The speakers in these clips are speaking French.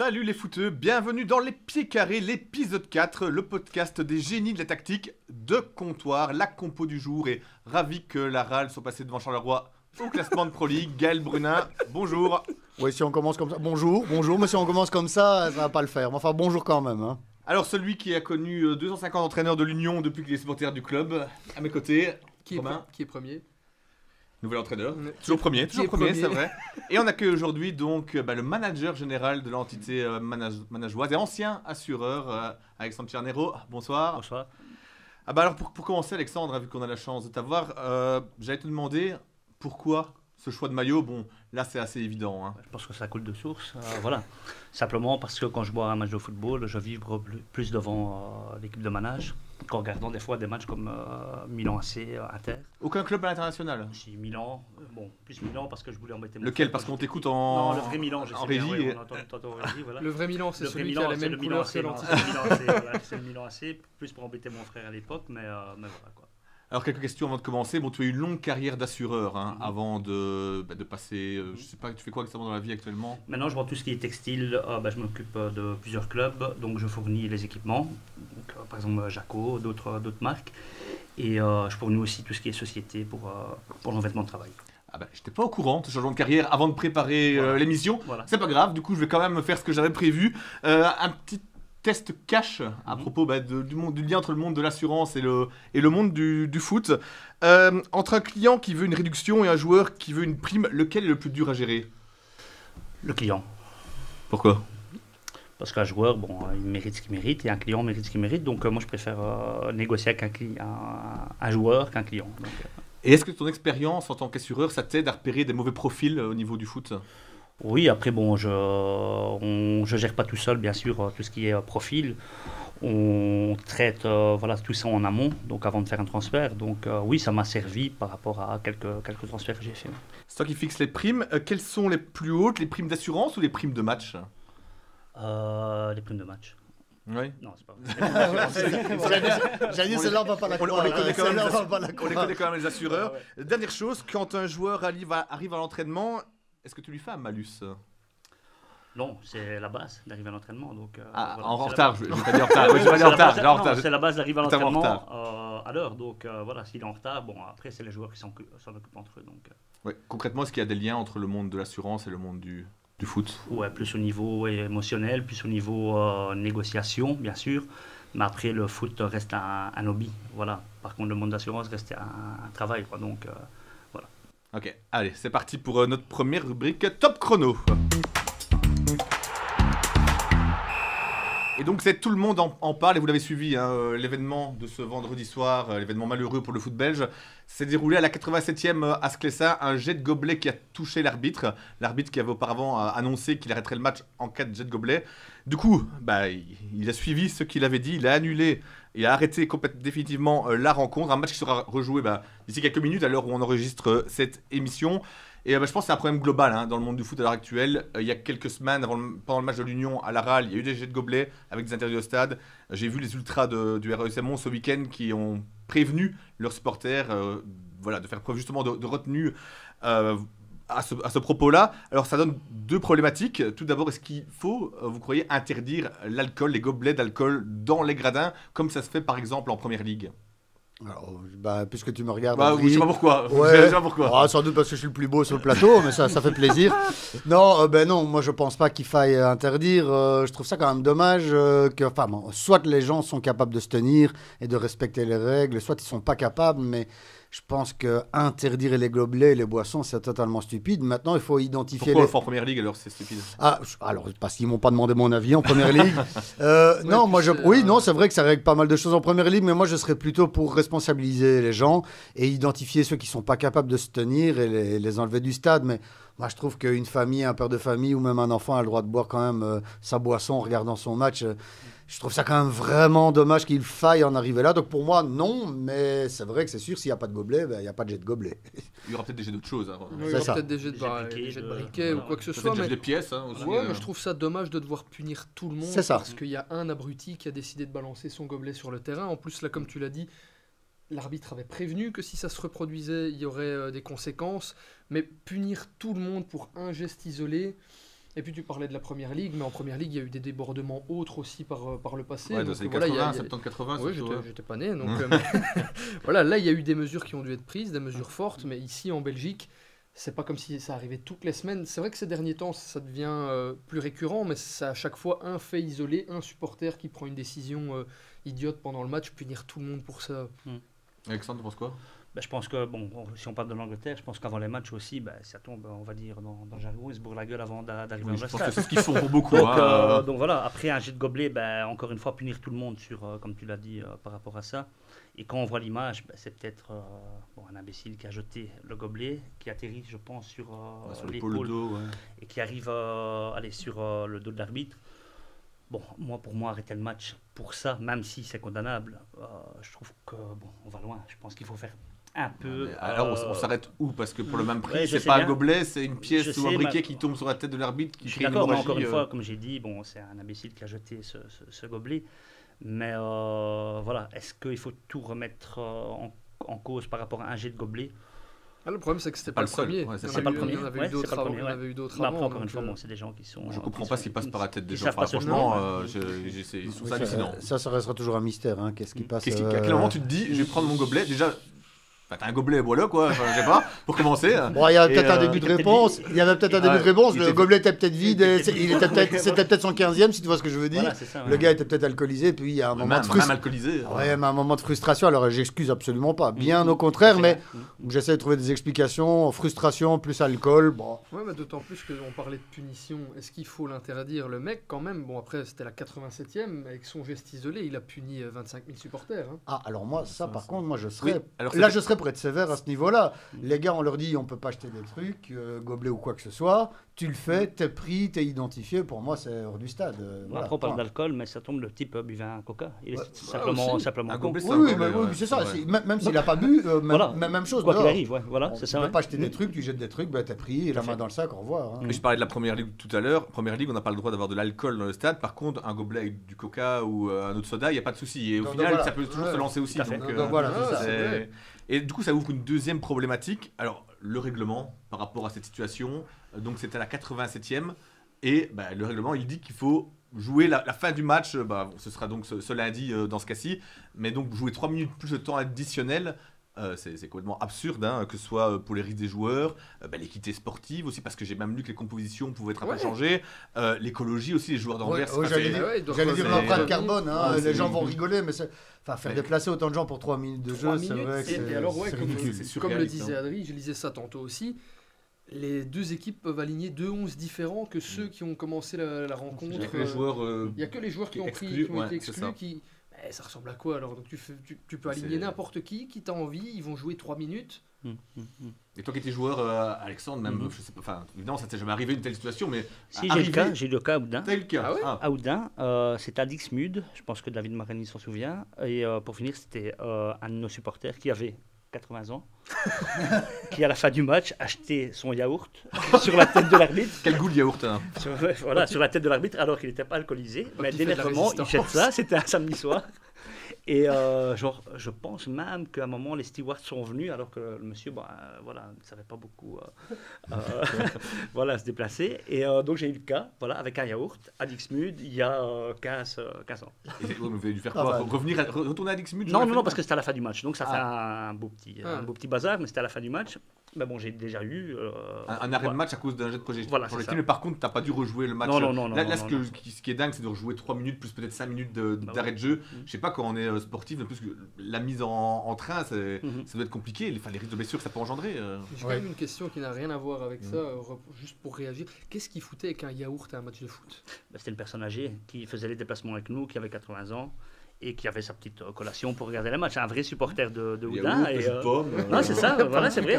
Salut les footeux, bienvenue dans Les Pieds Carrés, l'épisode 4, le podcast des génies de la tactique de comptoir, la compo du jour, et ravi que la RAL soit passée devant Charleroi au classement de Pro League. Gaël Brunin, bonjour. Oui, si on commence comme ça, bonjour, mais si on commence comme ça va pas le faire. Mais enfin, bonjour quand même. Hein. Alors celui qui a connu 250 entraîneurs de l'Union depuis qu'il est supporter du club, à mes côtés, qui est premier. Nouvel entraîneur, toujours premier, c'est vrai. Et on accueille aujourd'hui donc le manager général de l'entité manageoise et ancien assureur, Alexandre Tchernero. Bonsoir. Bonsoir. Alors pour commencer, Alexandre, vu qu'on a la chance de t'avoir, j'allais te demander pourquoi ce choix de maillot. Bon, là c'est assez évident. Hein. Je pense que ça coule de source. Voilà. Simplement parce que quand je vois un match de football, je vibre plus devant l'équipe de manage qu'en regardant des fois des matchs comme Milan AC, Inter. Aucun club à l'international? J'ai Milan, plus Milan parce que je voulais embêter mon Lequel? frère, Parce qu'on t'écoute en... Non, le vrai Milan, je sais régie. bien, oui, on entend en régie, voilà. Le vrai Milan, c'est celui Milan, qui a la même couleur que l'entité. C'est le Milan AC, plus pour embêter mon frère à l'époque, mais voilà quoi. Alors, quelques questions avant de commencer. Bon, tu as eu une longue carrière d'assureur avant de passer... je sais pas, tu fais quoi exactement dans la vie actuellement? Maintenant, je vois tout ce qui est textile. Je m'occupe de plusieurs clubs, donc je fournis les équipements. Donc, par exemple, Jaco, d'autres marques. Et je fournis aussi tout ce qui est société pour le vêtement de travail. Je n'étais pas au courant de ce changement de carrière avant de préparer l'émission. Voilà. C'est pas grave, du coup, je vais quand même faire ce que j'avais prévu. Un petit test cash à propos du lien entre le monde de l'assurance et le monde du foot. Entre un client qui veut une réduction et un joueur qui veut une prime, lequel est le plus dur à gérer? Le client. Pourquoi? Parce qu'un joueur, il mérite ce qu'il mérite et un client mérite ce qu'il mérite. Donc moi, je préfère négocier avec un joueur qu'un client. Donc, Et est-ce que ton expérience en tant qu'assureur, ça t'aide à repérer des mauvais profils au niveau du foot? Oui, après, je gère pas tout seul, bien sûr, tout ce qui est profil. On traite tout ça en amont, donc avant de faire un transfert. Donc oui, ça m'a servi par rapport à quelques transferts que j'ai fait. C'est toi qui fixes les primes. Quelles sont les plus hautes, les primes d'assurance ou les primes de match? Les primes de match. Oui. Non, c'est pas vrai. J'ai dit, celle-là, on va pas la croire. On les connaît quand même, les croire. assureurs. Ouais. Dernière chose, quand un joueur arrive à l'entraînement, est-ce que tu lui fais un malus? Non, c'est la base d'arriver à l'entraînement. Donc, en retard, je vais pas dire en retard. Je vais dire en retard. C'est la base d'arriver à l'entraînement à l'heure. Donc s'il est en retard, après, c'est les joueurs qui s'en occupent entre eux. Donc, ouais. Concrètement, est-ce qu'il y a des liens entre le monde de l'assurance et le monde du foot? Ouais, plus au niveau émotionnel, plus au niveau négociation, bien sûr. Mais après, le foot reste un hobby. Voilà. Par contre, le monde d'assurance reste un travail. Quoi. Donc, voilà. Ok, allez, c'est parti pour notre première rubrique Top Chrono. Et donc, tout le monde en parle, et vous l'avez suivi, hein, l'événement de ce vendredi soir, l'événement malheureux pour le foot belge, s'est déroulé à la 87e à Sclessin, un jet de gobelet qui a touché l'arbitre. L'arbitre qui avait auparavant annoncé qu'il arrêterait le match en cas de jet de gobelet. Du coup, il a suivi ce qu'il avait dit, il a annulé et a arrêté définitivement la rencontre. Un match qui sera rejoué d'ici quelques minutes à l'heure où on enregistre cette émission. Et je pense que c'est un problème global dans le monde du foot à l'heure actuelle. Il y a quelques semaines, pendant le match de l'Union à la RAL, il y a eu des jets de gobelets avec des interdits au stade. J'ai vu les ultras du REC Mons ce week-end qui ont prévenu leurs supporters de faire preuve justement de retenue à ce propos-là. Alors ça donne deux problématiques. Tout d'abord, est-ce qu'il faut, vous croyez, interdire l'alcool, les gobelets d'alcool dans les gradins, comme ça se fait par exemple en Première Ligue? Alors, puisque tu me regardes. Je sais pas pourquoi. Ouais. Je sais pas pourquoi. Sans doute parce que je suis le plus beau sur le plateau, mais ça fait plaisir. Non, non, moi je pense pas qu'il faille interdire. Je trouve ça quand même dommage soit les gens sont capables de se tenir et de respecter les règles, soit ils sont pas capables, mais je pense que interdire les gobelets et les boissons, c'est totalement stupide. Maintenant, il faut identifier. Pourquoi en Première Ligue alors c'est stupide? Alors parce qu'ils m'ont pas demandé mon avis en Première Ligue. C'est vrai que ça règle pas mal de choses en Première Ligue, mais moi je serais plutôt pour responsabiliser les gens et identifier ceux qui sont pas capables de se tenir et les enlever du stade. Mais moi je trouve qu'une famille, un père de famille ou même un enfant a le droit de boire quand même sa boisson en regardant son match. Je trouve ça quand même vraiment dommage qu'il faille en arriver là. Donc pour moi, non, mais c'est vrai que c'est sûr, s'il n'y a pas de gobelet, il n'y a pas de jet de gobelet. Il y aura peut-être des jets d'autres choses. Il y aura peut-être des jets de briquet ou quoi que ce soit. Peut-être des pièces. Aussi, mais je trouve ça dommage de devoir punir tout le monde parce qu'il y a un abruti qui a décidé de balancer son gobelet sur le terrain. En plus, là, comme tu l'as dit, l'arbitre avait prévenu que si ça se reproduisait, il y aurait des conséquences. Mais punir tout le monde pour un geste isolé... Et puis tu parlais de la Première Ligue, mais en Première Ligue, il y a eu des débordements autres aussi par le passé. Ouais, dans les 80, 70-80. Oui, j'étais pas né. Donc, voilà, là, il y a eu des mesures qui ont dû être prises, des mesures fortes, mais ici en Belgique, c'est pas comme si ça arrivait toutes les semaines. C'est vrai que ces derniers temps, ça devient plus récurrent, mais c'est à chaque fois un fait isolé, un supporter qui prend une décision idiote pendant le match, punir tout le monde pour ça. Alexandre, tu penses quoi? Je pense que, si on parle de l'Angleterre, je pense qu'avant les matchs aussi, ça tombe, on va dire, dans le jargon, ils se bourrent la gueule avant d'arriver dans le stade. Je pense que c'est ce qu'ils font pour beaucoup. Donc voilà, après un jet de gobelet, encore une fois, punir tout le monde sur, comme tu l'as dit, par rapport à ça. Et quand on voit l'image, c'est peut-être un imbécile qui a jeté le gobelet, qui atterrit, je pense, sur l'épaule, et qui arrive sur le dos de l'arbitre. Pour moi, arrêter le match pour ça, même si c'est condamnable, je trouve que on va loin. Je pense qu'il faut faire un peu. Alors on s'arrête où? Parce que pour le même prix, c'est pas un gobelet, c'est une pièce ou un briquet qui tombe sur la tête de l'arbitre. Je suis d'accord, mais encore une fois, comme j'ai dit, c'est un imbécile qui a jeté ce gobelet. Mais voilà, est-ce qu'il faut tout remettre en cause par rapport à un jet de gobelet? Le problème, c'est que c'était pas le premier. C'est pas le premier. Il y en avait eu d'autres avant. Après, encore une fois, c'est des gens qui sont. Je comprends pas ce qui passe par la tête des gens. Franchement, ils sont hallucinants. Ça restera toujours un mystère. Qu'est-ce qui passe? À quel moment tu te dis, je vais prendre mon gobelet? Déjà, t'as un gobelet, voilà quoi, je sais pas, pour commencer. Bon, il y avait peut-être un début de réponse. Il y avait peut-être un début de réponse. Le gobelet était peut-être vide. C'était peut-être son 15e, si tu vois ce que je veux dire. Le gars était peut-être alcoolisé, puis il y a un moment de frustration. Même alcoolisé. Ouais, mais un moment de frustration. Alors, j'excuse absolument pas. Bien au contraire, mais j'essaie de trouver des explications. Frustration plus alcool. Bon. Ouais, mais d'autant plus qu'on parlait de punition. Est-ce qu'il faut l'interdire? Le mec, quand même, après, c'était la 87e, avec son geste isolé, il a puni 25 000 supporters. Alors moi, par contre, moi je serais. Là, je serais pour être sévère à ce niveau-là. Les gars, on leur dit on peut pas acheter des trucs, gobelet ou quoi que ce soit. Tu le fais, t'es pris, t'es identifié. Pour moi, c'est hors du stade. Après, on parle d'alcool, mais ça tombe, le type buvait un coca. Il est simplement con. Oui, c'est ça. Même s'il n'a pas bu, même chose. Quoi qu'il arrive, c'est ça. Tu ne peux pas acheter des trucs, tu jettes des trucs, t'es pris, et la main dans le sac, au revoir. Mais je parlais de la Première Ligue tout à l'heure. Première Ligue, on n'a pas le droit d'avoir de l'alcool dans le stade. Par contre, un gobelet avec du coca ou un autre soda, il n'y a pas de souci. Et au final, ça peut toujours se lancer aussi. Donc voilà, c'est ça. Et du coup, ça ouvre une deuxième problématique. Alors, le règlement par rapport à cette situation, donc c'était à la 87e. Et le règlement, il dit qu'il faut jouer la fin du match. Ce sera donc ce lundi dans ce cas-ci. Mais donc, jouer 3 minutes plus de temps additionnel. C'est complètement absurde, que ce soit pour les risques des joueurs, l'équité sportive aussi, parce que j'ai même lu que les compositions pouvaient être un peu changées, l'écologie aussi, les joueurs d'Anvers. J'allais dire l'empreinte carbone, les gens vont rigoler, mais faire déplacer autant de gens pour 3 minutes de jeu, c'est vrai que c'est ridicule. Comme le disait Adri, je lisais ça tantôt aussi, les deux équipes peuvent aligner 2 11 différents que ceux qui ont commencé la rencontre. Il n'y a que les joueurs qui ont été exclus ça ressemble à quoi alors? Donc tu peux aligner n'importe qui t'a envie, ils vont jouer 3 minutes. Et toi qui étais joueur, Alexandre, même, je sais pas, évidemment ça t'est jamais arrivé une telle situation, mais si j'ai le cas à Oudin. T'as eu le cas? À Oudin, c'était à Dixmude, je pense que David Marani s'en souvient, et pour finir c'était un de nos supporters qui avait 80 ans, qui à la fin du match achetait son yaourt sur la tête de l'arbitre. Quel goût le yaourt sur la tête de l'arbitre alors qu'il n'était pas alcoolisé, mais d'énervement il jette ça, c'était un samedi soir. Et je pense même qu'à un moment les stewards sont venus alors que le monsieur ne savait pas beaucoup se déplacer. Et donc j'ai eu le cas avec un yaourt à Dixmude il y a 15 ans. Et vous avez dû faire quoi? Retourner à Dixmude? Non, parce que c'était à la fin du match, donc ça fait un beau petit bazar, mais c'était à la fin du match. Mais j'ai déjà eu un arrêt de match à cause d'un jet de projectile. Mais par contre, t'as pas dû rejouer le match. Non. Là, ce qui est dingue, c'est de rejouer 3 minutes plus peut-être 5 minutes d'arrêt de jeu. Je sais pas, quand on est sportif, en plus que la mise en train, ça doit être compliqué. Les risques de blessures que ça peut engendrer. J'ai quand même une question qui n'a rien à voir avec ça, juste pour réagir. Qu'est-ce qu'il foutait avec un yaourt à un match de foot? C'était une personne âgée qui faisait les déplacements avec nous, qui avait 80 ans. Et qui avait sa petite collation pour regarder les matchs. Un vrai supporter de Oudin. Non, c'est ça, c'est vrai.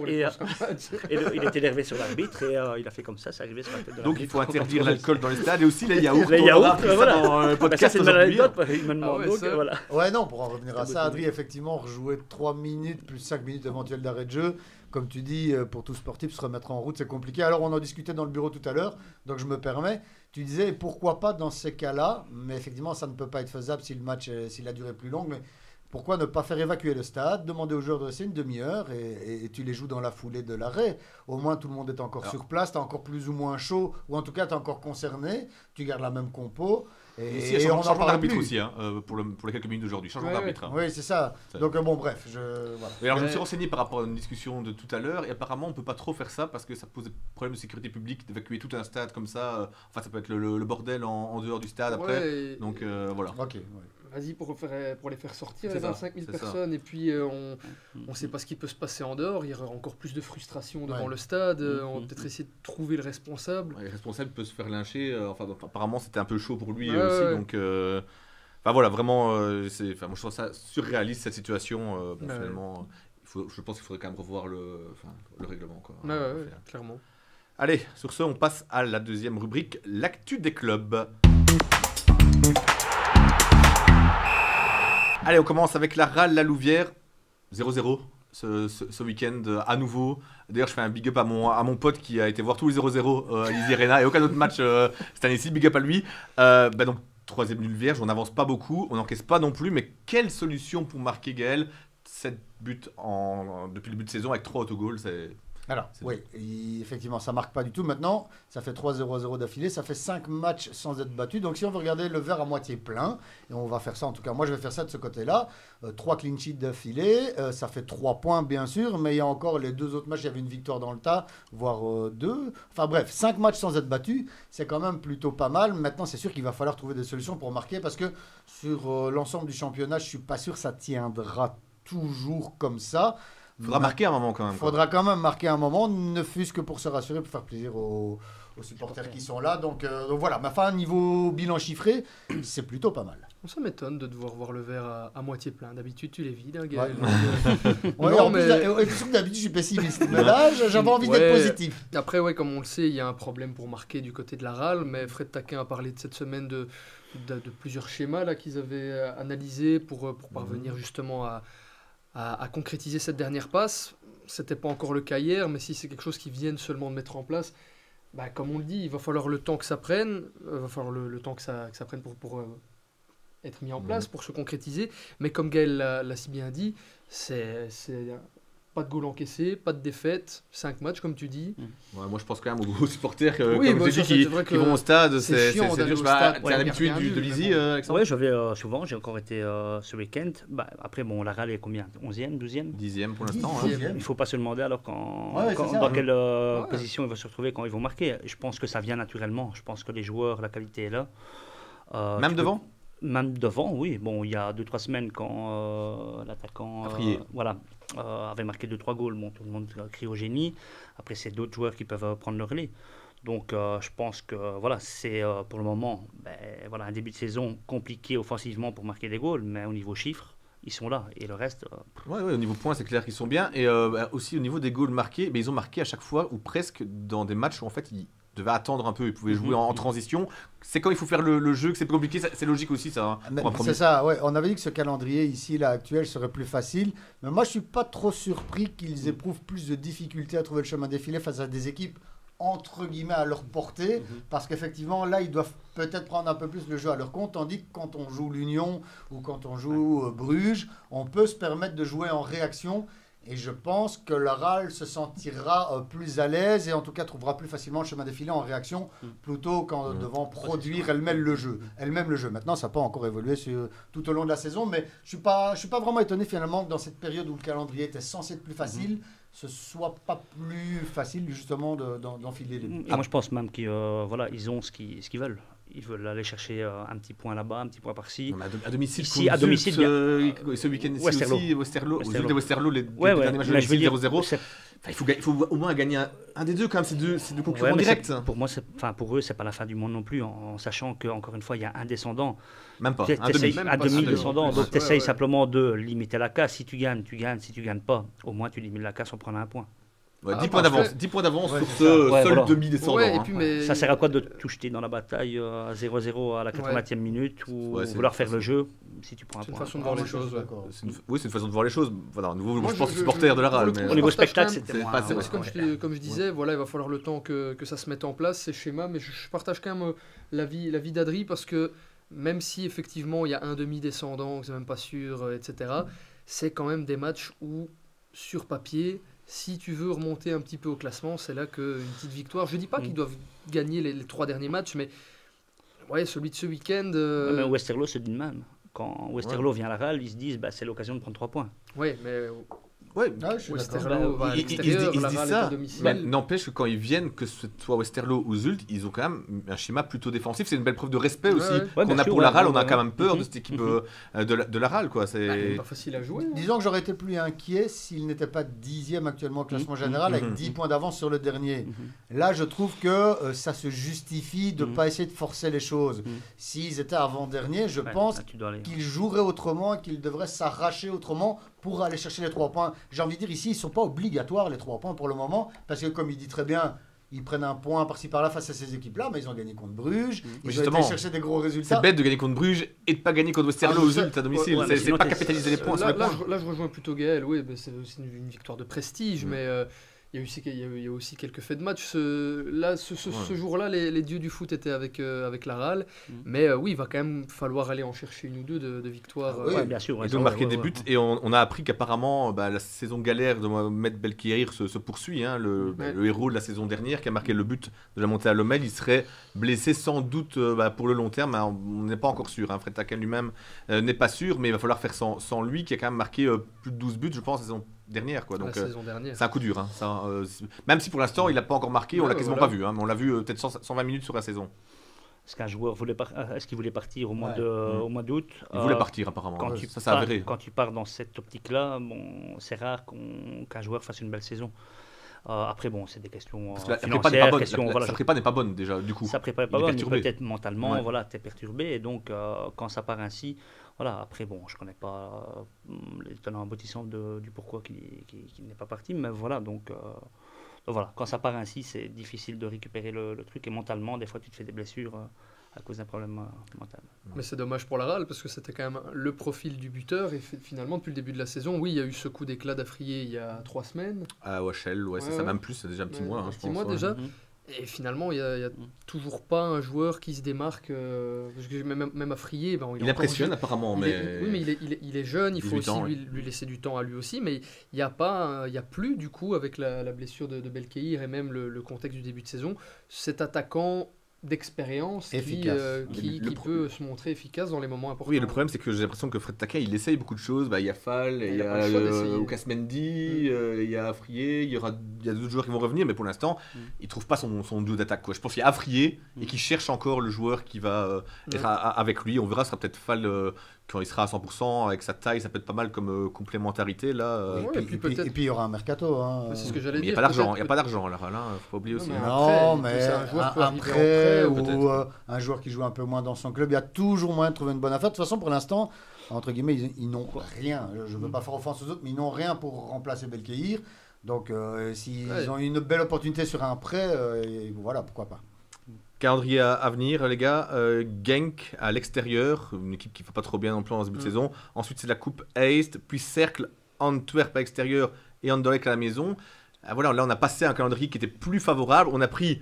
Et il était énervé sur l'arbitre et il a fait comme ça, c'est arrivé sur la tête de l'arbitre. Donc il faut interdire l'alcool dans les stades et aussi les yaourts. Les yaourts, voilà. Dans le podcast, c'est une anecdote, il me demande donc, voilà. Ouais, non, pour en revenir à ça, Adri, effectivement, rejouer 3 minutes plus 5 minutes éventuelles d'arrêt de jeu, comme tu dis, pour tout sportif, se remettre en route, c'est compliqué. Alors, on en discutait dans le bureau tout à l'heure, donc je me permets. Tu disais, pourquoi pas dans ces cas-là, mais effectivement, ça ne peut pas être faisable si le match, s'il a duré plus long. Mais pourquoi ne pas faire évacuer le stade, demander aux joueurs de rester une demi-heure et tu les joues dans la foulée de l'arrêt. Au moins, tout le monde est encore sur place, tu es encore plus ou moins chaud, ou en tout cas, tu es encore concerné, tu gardes la même compo. Et on en parle d'arbitre aussi, hein, pour les quelques minutes d'aujourd'hui. Changement d'arbitre. Oui, c'est ça. Donc, bon, bref. Voilà. Et alors, je me suis renseigné par rapport à une discussion de tout à l'heure, et apparemment, on ne peut pas trop faire ça parce que ça pose des problèmes de sécurité publique d'évacuer tout un stade comme ça. Enfin, ça peut être le bordel en dehors du stade après. Donc, voilà. Ok, Vas-y pour les faire sortir, les 25 000 personnes, et puis on ne sait pas ce qui peut se passer en dehors, il y aura encore plus de frustration devant le stade, on va peut-être essayer de trouver le responsable. Le responsable peut se faire lyncher, apparemment c'était un peu chaud pour lui aussi, donc... Enfin voilà, vraiment, moi je trouve ça surréaliste cette situation, personnellement. Je pense qu'il faudrait quand même revoir le règlement. Quoi, clairement. Allez, sur ce, on passe à la deuxième rubrique, l'actu des clubs. Allez, on commence avec la RAL La Louvière, 0-0 ce week-end à nouveau. D'ailleurs, je fais un big up à mon pote qui a été voir tous les 0-0 à l'Easy Arena et aucun autre match cette année-ci, big up à lui. Donc, troisième nul vierge, on n'avance pas beaucoup, on n'encaisse pas non plus, mais quelle solution pour marquer Gaël? 7 buts depuis le début de saison avec 3 autogols, Alors, oui, effectivement, ça ne marque pas du tout. Maintenant, ça fait 3-0-0 d'affilée, ça fait 5 matchs sans être battu. Donc, si on veut regarder le verre à moitié plein, et on va faire ça, en tout cas, moi je vais faire ça de ce côté-là, 3 clean sheets d'affilée, ça fait 3 points bien sûr, mais il y a encore les 2 autres matchs, il y avait une victoire dans le tas, voire 2. Enfin bref, 5 matchs sans être battu, c'est quand même plutôt pas mal. Maintenant, c'est sûr qu'il va falloir trouver des solutions pour marquer, parce que sur l'ensemble du championnat, je ne suis pas sûr que ça tiendra toujours comme ça. Faudra marquer un moment quand même. Faudra quand même marquer un moment, ne fût-ce que pour se rassurer, pour faire plaisir aux supporters qui sont là. Donc voilà, mais enfin, niveau bilan chiffré, c'est plutôt pas mal. Ça m'étonne de devoir voir le verre à moitié plein. D'habitude, tu les vides, hein, Gaël. Ouais. Surtout que d'habitude, je suis pessimiste. Mais là, j'avais envie d'être positif. Après, comme on le sait, il y a un problème pour marquer du côté de la RAL. Mais Fred Taquin a parlé de cette semaine de plusieurs schémas là, qu'ils avaient analysés pour parvenir justement à concrétiser cette dernière passe. C'était pas encore le cas hier, mais si c'est quelque chose qu'ils viennent seulement de mettre en place, comme on le dit, il va falloir le temps que ça prenne, le temps que ça prenne pour être mis en place, pour se concrétiser. Mais comme Gaël l'a si bien dit, c'est pas de goal encaissé, pas de défaite, 5 matchs comme tu dis. Ouais, moi je pense quand même aux supporters comme j'ai dit, qui vont au stade, c'est dur. Tu as l'habitude de l'Easy, Alexandre? Oui, je vais souvent, j'ai encore été ce week-end. Après, la RAL est combien? 11e, 12e? 10e pour l'instant. Il ne faut pas se demander alors dans quelle position ils vont se retrouver quand ils vont marquer. Je pense que ça vient naturellement. Je pense que les joueurs, la qualité est là. Même devant? Même devant, oui. Bon, il y a 2-3 semaines, quand l'attaquant avait marqué 2-3 goals, tout le monde crie au génie. Après, c'est d'autres joueurs qui peuvent prendre le relais. Donc, je pense que c'est pour le moment un début de saison compliqué offensivement pour marquer des goals, mais au niveau chiffres, ils sont là. Et le reste... Oui, au niveau points, c'est clair qu'ils sont bien. Et aussi, au niveau des goals marqués, ils ont marqué à chaque fois, ou presque, dans des matchs où en fait, ils devaient attendre un peu, ils pouvaient jouer en transition. C'est quand il faut faire le jeu que c'est plus compliqué, c'est logique aussi ça. C'est ça, ouais. On avait dit que ce calendrier ici, là, actuel, serait plus facile. Mais moi, je suis pas trop surpris qu'ils éprouvent plus de difficultés à trouver le chemin défilé face à des équipes entre guillemets à leur portée, parce qu'effectivement là ils doivent peut-être prendre un peu plus le jeu à leur compte, tandis que quand on joue l'Union ou quand on joue Bruges, on peut se permettre de jouer en réaction. Et je pense que la RAL se sentira plus à l'aise et en tout cas trouvera plus facilement le chemin défilé en réaction plutôt qu'en devant produire elle-même le jeu. Maintenant, ça peut encore évoluer tout au long de la saison, mais je ne suis pas vraiment étonné finalement que dans cette période où le calendrier était censé être plus facile, ce soit pas plus facile justement d'enfiler les buts. Moi, je pense même qu'ils ont ce qu'ils veulent. Ils veulent aller chercher un petit point là-bas, un petit point par-ci. À domicile, à domicile ce week-end-ci aussi, Westerlo. Westerlo, les derniers matchs de 0-0. Il faut au moins gagner un des deux quand même, c'est deux concurrents directs. Pour eux, c'est pas la fin du monde non plus, en sachant qu'encore une fois, il y a un descendant. Même pas, un demi-descendant. Donc tu essayes simplement de limiter la casse. Si tu gagnes, tu gagnes. Si tu gagnes pas, au moins tu limites la casse en prenant un point. 10 points d'avance sur ce seul demi-descendant. Ça sert à quoi de tout jeter dans la bataille à 0-0 à la 80e minute ou vouloir faire le jeu si tu prends un point? C'est une façon de voir les choses. Oui, c'est une façon de voir les choses. À nouveau, je pense supporter de la RAL. Au niveau spectacle, c'était moins. Comme je disais, il va falloir le temps que ça se mette en place, ces schémas. Mais je partage quand même l'avis d'Adri parce que même si effectivement il y a un demi-descendant, que c'est même pas sûr, etc., c'est quand même des matchs où, sur papier, si tu veux remonter un petit peu au classement, c'est là qu'une petite victoire. Je dis pas qu'ils doivent gagner les 3 derniers matchs, mais ouais, celui de ce week-end. Mais Westerlo se dit de même. Quand Westerlo vient à la Real, ils se disent c'est l'occasion de prendre 3 points. Ouais, mais Ouais, Ah, je suis d'accord. Westerlo va à l'extérieur, ils la disent Real est ça. à domicile. Mais n'empêche que quand ils viennent, que ce soit Westerlo ou Zult, ils ont quand même un schéma plutôt défensif. C'est une belle preuve de respect Ouais, aussi ouais. qu'on bien a sûr, pour la ouais, RAL. ouais, On a ouais. quand même peur de Mhm. cette équipe de la RAL, quoi. C'est C'est pas facile à jouer. Hein. Disons que j'aurais été plus inquiet s'il n'était pas 10e actuellement au classement général avec 10 points d'avance sur le dernier. Là, je trouve que ça se justifie de ne pas essayer de forcer les choses. S'ils étaient avant-dernier, je pense Tu dois aller. qu'ils joueraient autrement, qu'ils devraient s'arracher autrement pour aller chercher les 3 points. J'ai envie de dire, ici, ils ne sont pas obligatoires, les 3 points pour le moment, parce que comme il dit très bien, ils prennent un point par-ci par-là face à ces équipes-là, mais ils ont gagné contre Bruges, ils ont justement, été chercher des gros résultats. c'est bête de gagner contre Bruges et de pas gagner contre Westerlo ou je sais. Zult à domicile. Ouais, mais C'est sinon, pas t'es- capitaliser les points sur les Là, points. là, je rejoins plutôt Gaël. Oui, c'est aussi une victoire de prestige, mais il y a aussi quelques faits de match. Ce jour-là, les dieux du foot étaient avec la RAL, mais oui, il va quand même falloir aller en chercher une ou deux de victoires. Oui. Ouais, bien sûr. ouais, Ils ça, ont ouais, marqué ouais, des ouais. buts et on a appris qu'apparemment la saison galère de Mohamed Belkir se poursuit. Hein, le héros de la saison dernière qui a marqué le but de la montée à Lommel, il serait blessé sans doute pour le long terme. Hein, on n'est pas encore sûr. Hein, Fred Taken lui-même n'est pas sûr, mais il va falloir faire sans lui qui a quand même marqué plus de 12 buts, je pense, la saison dernière. Quoi. La Donc, saison dernière. c'est un coup dur. Hein, ça, même si pour l'instant il n'a pas encore marqué, on Ouais, l'a quasiment voilà. pas vu. Hein, mais on l'a vu peut-être 120 minutes sur la saison. Est-ce qu'un joueur est-ce qu'il voulait partir au mois Ouais. au mois d'août Il voulait partir apparemment. Quand, Ouais, tu ça c'est pars, avéré. quand tu pars dans cette optique-là, c'est rare qu'un joueur fasse une belle saison. Après, c'est des questions Parce que la prépa n'est financières, pas bonne. questions, voilà, Sa prépa n'est pas bonne déjà du coup. sa prépa n'est pas Il est bonne, mais perturbé. peut-être mentalement, Ouais. voilà, tu es perturbé. Et donc, quand ça part ainsi, voilà, après, je ne connais pas les tenants aboutissants du pourquoi qu'il n'est pas parti, mais voilà, donc voilà, quand ça part ainsi, c'est difficile de récupérer le truc. Et mentalement, des fois, tu te fais des blessures à cause d'un problème mental. Mais c'est dommage pour la RAL parce que c'était quand même le profil du buteur et finalement depuis le début de la saison, oui, il y a eu ce coup d'éclat d'Affrier il y a 3 semaines. À Wachel, c'est Ouais, ça, ouais. même plus, c'est déjà un petit Ouais, mois. un Hein, je petit pense, mois ouais. déjà. Mhm. Et finalement, il y a toujours pas un joueur qui se démarque. Parce que même Affrier, Il impressionne apparemment, mais. Oui, mais il est jeune, il faut 18 aussi ans, lui laisser du temps à lui aussi. Mais il n'y a plus, du coup, avec la blessure de Belkir et même le contexte du début de saison, cet attaquant d'expérience Efficace. qui peut se montrer efficace dans les moments importants. Oui, le problème c'est que j'ai l'impression que Fred Taken il essaye beaucoup de choses. Il y a Fall, il y a pas a le choix d'essayer. Lucas Mendy, il y a Afrier, il y a d'autres joueurs qui vont revenir, mais pour l'instant il trouve pas son duo d'attaque. Quoi. Je pense qu'il y a Afrier et qu'il cherche encore le joueur qui va être avec lui. On verra, ce sera peut-être Fall quand il sera à 100%, avec sa taille, ça peut être pas mal comme complémentarité là. Ouais, Et et puis, puis peut-être- et puis, il y aura un mercato. Hein. C'est ce que j'allais Mais il dire. n'y a pas d'argent, il peut-être- n'y a pas d'argent là, faut pas oublier aussi. Non, hein. mais Non, après, mais c'est un joueur peut un arriver en prêt prêt, ou peut-être. un joueur qui joue un peu moins dans son club, il y a toujours moyen de trouver une bonne affaire. De toute façon, pour l'instant, entre guillemets, ils n'ont rien. Je ne veux pas faire offense aux autres, mais ils n'ont rien pour remplacer Belkir. Donc, s'ils ont une belle opportunité sur un prêt, voilà, pourquoi pas. Calendrier à venir, les gars. Genk à l'extérieur, une équipe qui ne va pas trop bien non plus en ce début de saison. Ensuite, c'est la Coupe Heist, puis Cercle, Antwerp à l'extérieur et Anderlecht à la maison. Voilà, là, on a passé un calendrier qui était plus favorable. On a pris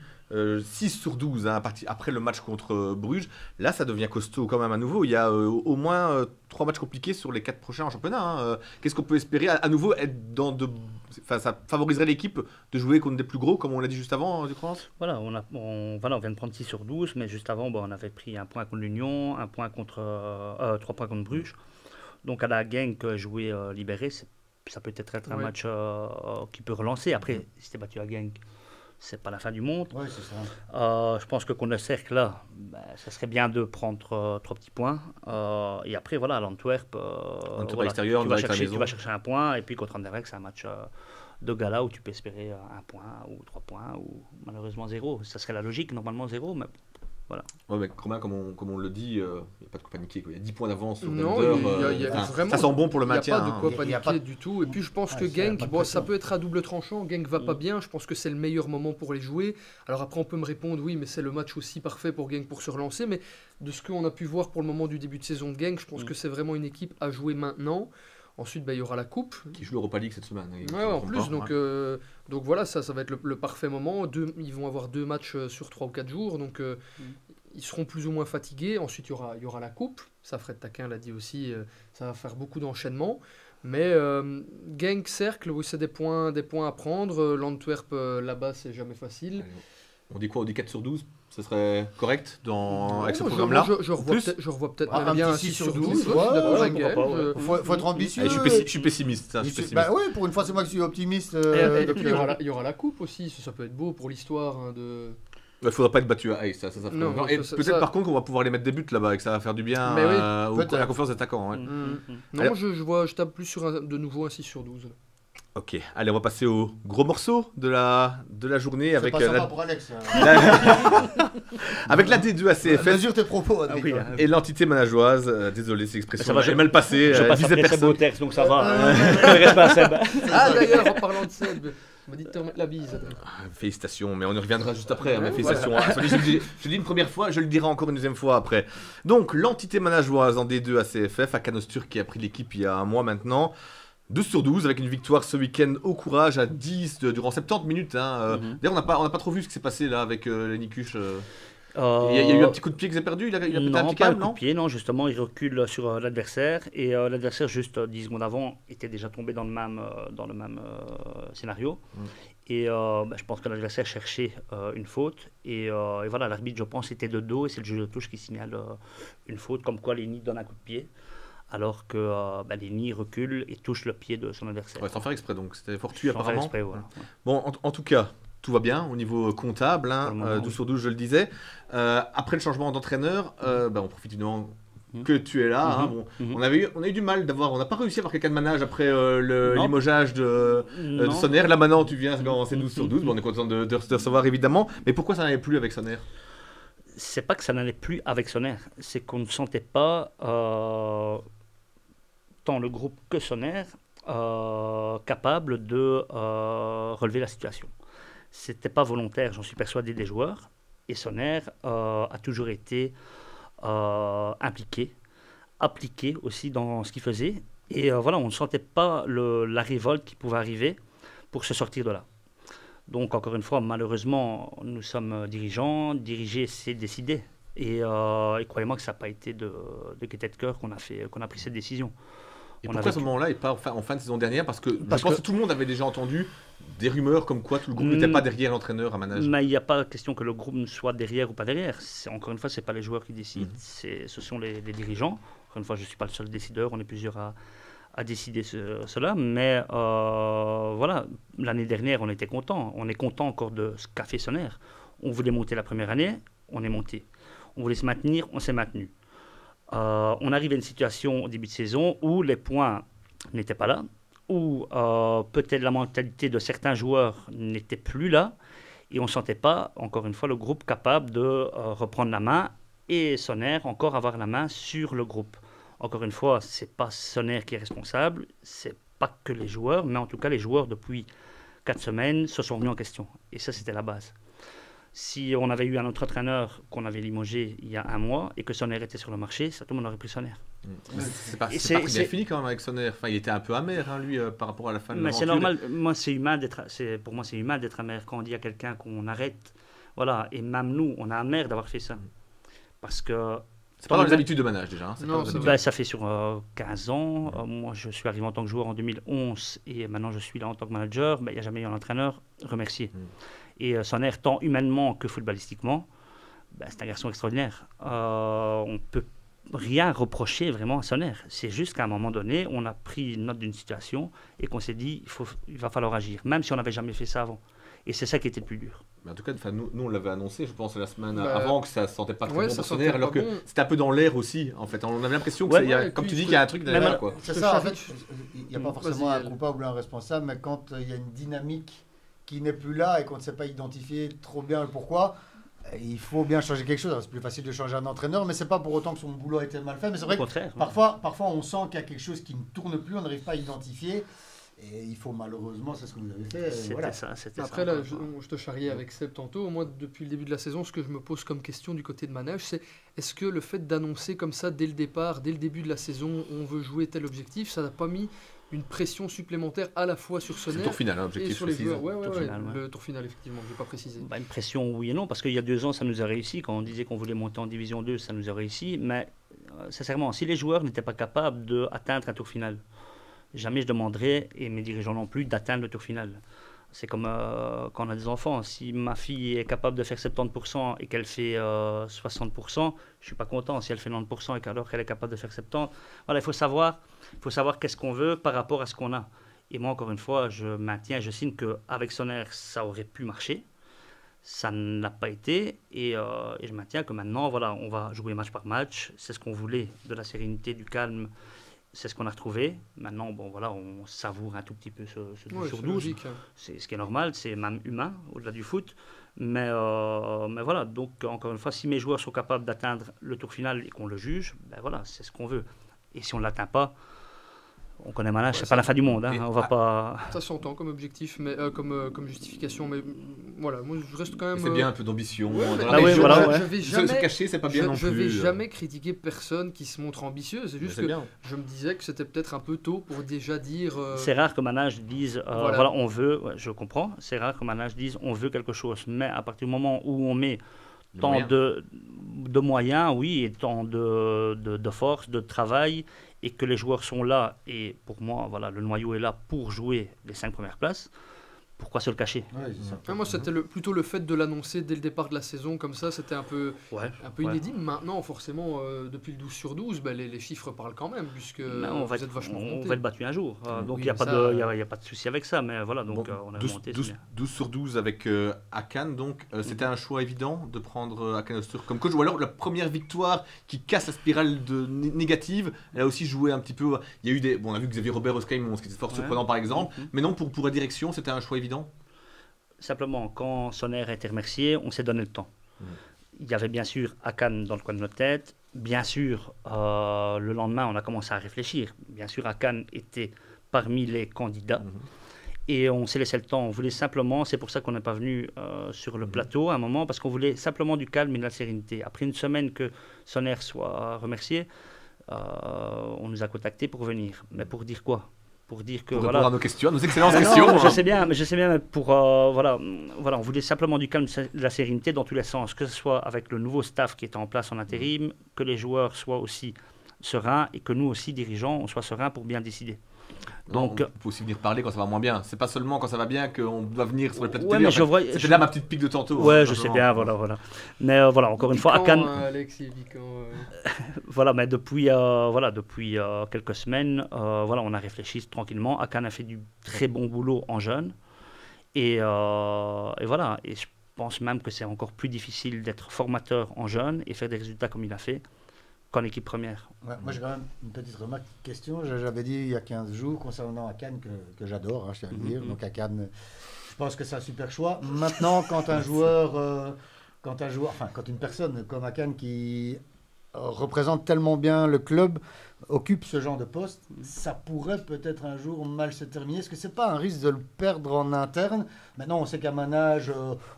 6 sur 12 hein, après le match contre Bruges. Là, ça devient costaud quand même à nouveau. Il y a au moins 3 matchs compliqués sur les 4 prochains en championnat. Hein. Qu'est-ce qu'on peut espérer à nouveau être dans de... Enfin, ça favoriserait l'équipe de jouer contre des plus gros, comme on l'a dit juste avant, je pense. Voilà, on vient de prendre 6 sur 12, mais juste avant, on avait pris un point contre l'Union, 3 points contre Bruges. Donc à la Genk, jouer libéré, ça peut être un match qui peut relancer. Après, si t'es battu à Genk, c'est pas la fin du monde. Oui, c'est ça. Je pense que contre le cercle, là, ça serait bien de prendre 3 petits points. Et après, voilà, à l'Antwerp, à l'extérieur, tu vas Anderlecht à la maison. chercher un point. Et puis contre Anderlecht, c'est un match de gala où tu peux espérer 1 point ou 3 points ou malheureusement 0. Ça serait la logique, normalement 0, mais voilà. Ouais, mais Romain, comme on le dit, il n'y a pas de quoi paniquer. Quoi. Il y a 10 points d'avance sur Non, Thunder, il y a vraiment- ça sent bon pour le Il n'y a maintien. pas de hein. quoi Il y a paniquer pas- du tout. Et puis je pense que c'est- y a Genk, pas de bon, ça pression. peut être à double tranchant. Genk va pas bien. Je pense que c'est le meilleur moment pour les jouer. Alors après, on peut me répondre, oui, mais c'est le match aussi parfait pour Genk pour se relancer. Mais de ce qu'on a pu voir pour le moment du début de saison de Genk, je pense que c'est vraiment une équipe à jouer maintenant. Ensuite, il y aura la coupe. Qui joue l'Europa League cette semaine. Ouais, en plus, donc voilà, ça va être le parfait moment. Ils vont avoir 2 matchs sur 3 ou 4 jours. Donc ils seront plus ou moins fatigués. Ensuite, il y aura la coupe. Ça, Fred Taquin l'a dit aussi, ça va faire beaucoup d'enchaînements. Mais Genk, Cercle, oui, c'est des points à prendre. L'Antwerp, là-bas, c'est jamais facile. On dit quoi? On dit 4 sur 12? Ce serait correct avec ce Moi, programme-là? je revois peut-être un bien petit 6 sur 12. ouais, d'accord avec pourquoi elle. pas, ouais. Faut être ambitieux. Je suis pessimiste. Je suis pessimiste. Bah oui, pour une fois, c'est moi qui suis optimiste. Et donc, puis, il y aura la coupe aussi. Ça peut être beau pour l'histoire. Il ne faudra pas être battu à Aix, ça ferait Non, longtemps. Et peut-être par contre, on va pouvoir les mettre des buts là-bas et que ça va faire du bien Mais oui, à la confiance des attaquants. Ouais. Non, Alors- je tape plus sur de nouveau un 6 sur 12. Ok, allez, on va passer au gros morceau de la journée c'est avec pas sympa pour Alex. avec la D2 ACFF Mesure tes propos, Ah Adrien. oui, et l'entité manageoise. Désolé, c'est l'expression. Ça va, J'ai mal passé. je passe visais après Seb personne. Auters, donc ça va. Ne reste pas à Seb. Ah, d'ailleurs, en parlant de Seb, on m'a dit de te remettre la bise. Adrien. Félicitations, mais on y reviendra juste après. Ouais, Mais félicitations. Je le dis une première fois, je le dirai encore une deuxième fois après. Donc, l'entité manageoise en D2 ACFF, à Canostur qui a pris l'équipe il y a un mois maintenant. 12 sur 12 avec une victoire ce week-end au courage à 10 durant 70 minutes. D'ailleurs, on n'a pas trop vu ce qui s'est passé là avec les Nicuche. Il y a eu un petit coup de pied qu'ils ont perdu. Il a pété un Non, petit pas un câble, coup de non? pied, non, justement, il recule sur l'adversaire. Et l'adversaire, juste 10 secondes avant, était déjà tombé dans le même scénario. Et je pense que l'adversaire cherchait une faute. Et voilà, l'arbitre, je pense, était de dos. Et c'est le juge de touche qui signale une faute, comme quoi Lenny donne un coup de pied. Alors que Lenny recule et touche le pied de son adversaire. Ouais, sans faire exprès, donc c'était fortuit Sans faire apparemment. exprès, voilà. Ouais. Bon, en tout cas, tout va bien au niveau comptable. Pour le moment, 12 oui. sur 12, je le disais. Après le changement d'entraîneur, on profite évidemment que tu es là. Bon, on a eu du mal on n'a pas réussi à avoir quelqu'un de manage après le Non. limogeage de Non. Sonner. Là maintenant, tu viens c'est 12 sur 12. Bon, on est content de te recevoir évidemment. Mais pourquoi ça n'allait plus avec Sonner? C'est pas que ça n'allait plus avec Sonner, c'est qu'on ne sentait pas tant le groupe que Sonner capable de relever la situation. C'était pas volontaire, j'en suis persuadé, des joueurs. Et Sonner a toujours été impliqué, appliqué aussi dans ce qu'il faisait. Et voilà, on ne sentait pas la révolte qui pouvait arriver pour se sortir de là. Donc encore une fois, malheureusement, nous sommes dirigeants. Diriger, c'est décider. Et croyez-moi que ça n'a pas été de gaieté de cœur qu'on a pris cette décision. Et On pourquoi à avait- ce moment-là et pas en fin de saison dernière? Parce que je Parce pense que- que tout le monde avait déjà entendu des rumeurs comme quoi tout le groupe n'était pas derrière l'entraîneur à manage. Mais il n'y a pas question que le groupe soit derrière ou pas derrière. Encore une fois, ce n'est pas les joueurs qui décident, ce sont les dirigeants. Encore une fois, je ne suis pas le seul décideur, on est plusieurs à décider cela. Mais voilà, l'année dernière, on était content. On est content encore de ce qu'a fait Sonner. On voulait monter la première année, on est monté. On voulait se maintenir, on s'est maintenu. On arrive à une situation au début de saison où les points n'étaient pas là, où peut-être la mentalité de certains joueurs n'était plus là, et on ne sentait pas, encore une fois, le groupe capable de reprendre la main, et Sonner encore avoir la main sur le groupe. Encore une fois, ce n'est pas Sonner qui est responsable, ce n'est pas que les joueurs, mais en tout cas les joueurs depuis 4 semaines se sont remis en question, et ça c'était la base. Si on avait eu un autre entraîneur qu'on avait limogé il y a un mois et que Sonner était sur le marché, ça tout le monde aurait pris Sonner. C'est pas Et très bien c'est- fini quand même avec Sonner. Enfin, il était un peu amer, lui, par rapport à la fin de Mais c'est l'aventure. normal, pour moi c'est humain d'être amer quand on dit à quelqu'un qu'on arrête. Voilà, et même nous, on a amer d'avoir fait ça. Parce que C'est pas dans les habitudes de manage déjà. C'est Non, pas dans les c'est habitudes. vrai. ça fait sur 15 ans. Moi, je suis arrivé en tant que joueur en 2011 et maintenant je suis là en tant que manager. Il n'y a jamais eu un entraîneur remercié. Et Sonner, tant humainement que footballistiquement, c'est un garçon extraordinaire. On peut rien reprocher vraiment à Sonner. C'est juste qu'à un moment donné, on a pris note d'une situation et qu'on s'est dit il va falloir agir, même si on n'avait jamais fait ça avant. Et c'est ça qui était le plus dur. Mais en tout cas, nous on l'avait annoncé, je pense, la semaine Bah, avant que ça se sentait pas très ouais, bon ça pour sentait Sonner, pas alors que bon. c'était un peu dans l'air aussi. En fait, on avait l'impression que, Ouais, ouais, et comme puis tu dis, il qu'il y a un truc derrière, Même- quoi. C'est Je ça, en charrie- fait, il n'y a pas Vas-y, forcément un Elle. coupable ou un responsable, mais quand il y a une dynamique qui n'est plus là et qu'on ne sait pas identifier trop bien le pourquoi, il faut bien changer quelque chose. Alors, c'est plus facile de changer un entraîneur, mais c'est pas pour autant que son boulot a été mal fait. Mais c'est Au vrai que contraire. parfois on sent qu'il y a quelque chose qui ne tourne plus, on n'arrive pas à identifier. Et il faut malheureusement, c'est ce que vous avez fait. C'était Voilà. ça. Après, là, je te charriais avec Seb tantôt. Moi, depuis le début de la saison, ce que je me pose comme question du côté de manage, c'est est-ce que le fait d'annoncer comme ça dès le départ, dès le début de la saison, on veut jouer tel objectif, ça n'a pas mis une pression supplémentaire à la fois sur C'est le Sonner tour final, hein, et objectif sur les précis. joueurs. Ouais, Tour final, ouais. le tour final, effectivement, je n'ai pas précisé. Bah, une pression, oui et non, parce qu'il y a 2 ans, ça nous a réussi. Quand on disait qu'on voulait monter en Division 2, ça nous a réussi. Mais sincèrement, si les joueurs n'étaient pas capables d'atteindre un tour final, jamais je demanderais, et mes dirigeants non plus, d'atteindre le tour final. C'est comme quand on a des enfants. Si ma fille est capable de faire 70% et qu'elle fait 60%, je ne suis pas content. Si elle fait 90% et qu'alors qu'elle est capable de faire 70%, voilà, il faut savoir qu'est-ce qu'on veut par rapport à ce qu'on a. Et moi, encore une fois, je maintiens, je signe qu'avec Sonner, ça aurait pu marcher. Ça n'a pas été. Et je maintiens que maintenant, voilà, on va jouer match par match. C'est ce qu'on voulait, de la sérénité, du calme. C'est ce qu'on a retrouvé. Maintenant, bon, voilà, on savoure un tout petit peu ce 12 sur 12. Logique, hein. C'est ce qui est normal, c'est même humain, au-delà du foot. Mais voilà, donc encore une fois, si mes joueurs sont capables d'atteindre le tour final et qu'on le juge, ben voilà, c'est ce qu'on veut. Et si on ne l'atteint pas, on connaît Manage, c'est pas la fin du monde. Hein, on va pas... Ça s'entend comme objectif, mais comme justification, mais voilà, moi je reste quand même. C'est bien un peu d'ambition. Ouais, dans mais la oui, région. voilà, ouais. je vais jamais, Se cacher, c'est pas bien non je plus. vais jamais critiquer personne qui se montre ambitieux. C'est juste C'est que bien. je me disais que c'était peut-être un peu tôt pour déjà dire. C'est rare que Manage dise, Voilà. voilà, on veut, ouais, je comprends, c'est rare que Manage dise, on veut quelque chose. Mais à partir du moment où on met tant moyens. de moyens, oui, et tant de force, de travail, et que les joueurs sont là, et pour moi, voilà, le noyau est là pour jouer les 5 premières places, pourquoi se le cacher? Ouais, c'est ça. Ah, moi, c'était plutôt le fait de l'annoncer dès le départ de la saison, comme ça, c'était un peu Ouais. inédit. Maintenant, forcément, depuis le 12 sur 12, ben, les chiffres parlent quand même, puisque Mais on va vous êtes vachement on monté. va être battu un jour. Donc Oui, il n'y a, mais pas ça, de- y a pas de souci avec ça. Mais voilà, donc Bon, on a 12, monté. 12 c'est bien. 12 sur 12 avec Akan, donc c'était un choix évident de prendre Akan Öztürk comme coach, ou alors la première victoire qui casse la spirale négative, elle a aussi joué un petit peu. Il y a eu des. Bon, on a vu Xavier Robert Oscaim, ce qui était fort Ouais. surprenant par exemple, Mhm. mais non, pour la direction, c'était un choix évident. Simplement, quand Sonner a été remercié, on s'est donné le temps. Il y avait bien sûr Akan dans le coin de notre tête. Bien sûr, le lendemain, on a commencé à réfléchir. Bien sûr, Akan était parmi les candidats. Mhm. Et on s'est laissé le temps. On voulait simplement, c'est pour ça qu'on n'est pas venu sur le plateau à un moment, parce qu'on voulait simplement du calme et de la sérénité. Après une semaine que Sonner soit remercié, on nous a contactés pour venir. Mais pour dire quoi? Pour dire que Pour voilà. répondre à nos questions, à nos excellentes Ah non, questions. je sais bien, mais pour voilà, on voulait simplement du calme, de la sérénité dans tous les sens, que ce soit avec le nouveau staff qui est en place en intérim, que les joueurs soient aussi sereins et que nous aussi dirigeants, on soit sereins pour bien décider. Donc, Donc, on peut aussi venir parler quand ça va moins bien. C'est pas seulement quand ça va bien qu'on doit venir sur le plateau ouais, télé. mais en je fait. vois, C'était là ma petite pique de tantôt. ouais, hein, je sais simplement. bien, voilà. Mais voilà, encore une fois, Piquant, Akan, Alex, il est piquant, voilà, mais depuis quelques semaines, voilà, on a réfléchi tranquillement. Akan a fait du très bon boulot en jeune, et voilà. Et je pense même que c'est encore plus difficile d'être formateur en jeune et faire des résultats comme il a fait qu'en équipe première. Ouais, moi j'ai quand même une petite remarque, question. J'avais dit il y a 15 jours concernant Akan que j'adore, hein, je tiens à le dire. Donc Akan, je pense que c'est un super choix. Maintenant, quand une personne comme Akan qui représente tellement bien le club occupe ce genre de poste, ça pourrait peut-être un jour mal se terminer. Est-ce que c'est pas un risque de le perdre en interne? Maintenant, on sait qu'à Manage,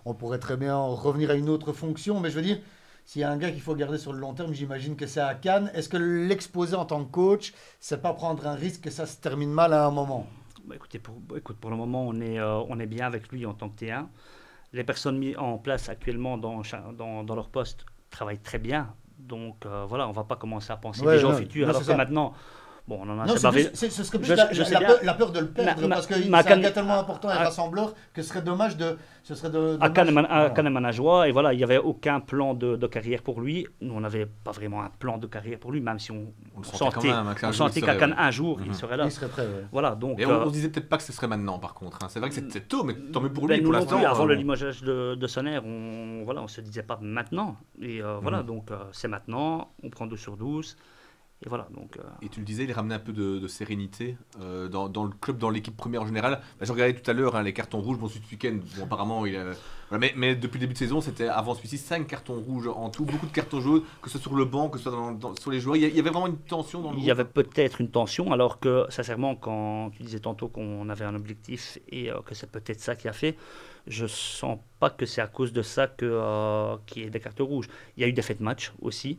on pourrait très bien revenir à une autre fonction, mais je veux dire, s'il y a un gars qu'il faut garder sur le long terme, j'imagine que c'est Akan. Est-ce que l'exposer en tant que coach, c'est pas prendre un risque que ça se termine mal à un moment? Bah, écoute, pour le moment, on est bien avec lui en tant que T1. Les personnes mises en place actuellement dans leur poste travaillent très bien. Donc voilà, on ne va pas commencer à penser Ouais, déjà au non, futur. non, Alors c'est que ça. maintenant, bon, on en a Non, assez bavé. ce serait plus Je sais bien. la peur de le perdre, parce que c'est un Akan- gars tellement important et Ah. rassembleur que ce serait dommage de... Ce serait de Akan dommage- est manageois, et voilà, il n'y avait aucun plan de carrière pour lui. Nous, on n'avait pas vraiment un plan de carrière pour lui, même si on le sentait quand même, hein, qu'un on jour, sentait il serait, qu'Akan, ouais. un jour, il Mhm. serait là. Il serait prêt, ouais. Voilà, donc... Et on se disait peut-être pas que ce serait maintenant par contre. Hein. C'est vrai que c'est tôt, mais tant mieux pour lui. Ben, Pour nous non l'instant, plus, avant le limogeage de Sonner, on se disait pas maintenant. Et voilà, Mhm. donc c'est maintenant, on prend 12 sur 12. Et voilà, donc... Et tu le disais, il ramenait un peu de sérénité dans le club, dans l'équipe première en général. Bah, je regardais tout à l'heure hein, les cartons rouges. Bon, ce week-end, bon, apparemment, voilà, mais depuis le début de saison, c'était avant celui-ci 5 cartons rouges en tout, beaucoup de cartons jaunes, que ce soit sur le banc, que ce soit sur les joueurs. Il y avait vraiment une tension dans le Il groupe. y avait peut-être une tension, alors que, sincèrement, quand tu disais tantôt qu'on avait un objectif et que c'est peut-être ça qui a fait, je sens pas que c'est à cause de ça qu'il y ait des cartes rouges. Il y a eu des faits de match aussi,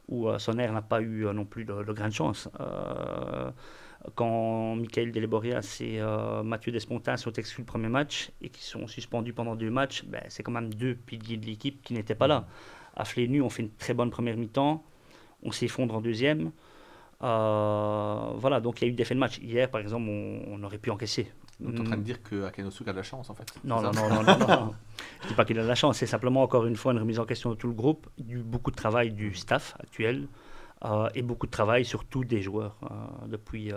où Sonner n'a pas eu non plus de grain de chance. quand Michael Deleborias et Mathieu Despontin sont exclus le premier match et qui sont suspendus pendant 2 matchs, ben, c'est quand même 2 piliers de l'équipe qui n'étaient pas là. À Flénu, on fait une très bonne première mi-temps, on s'effondre en deuxième. Voilà, donc il y a eu des faits de match. Hier, par exemple, on aurait pu encaisser. Donc, tu es en train de dire que Akenosu a de la chance, en fait. Non. Je ne dis pas qu'il a de la chance, c'est simplement, encore une fois, une remise en question de tout le groupe, beaucoup de travail du staff actuel et beaucoup de travail surtout des joueurs depuis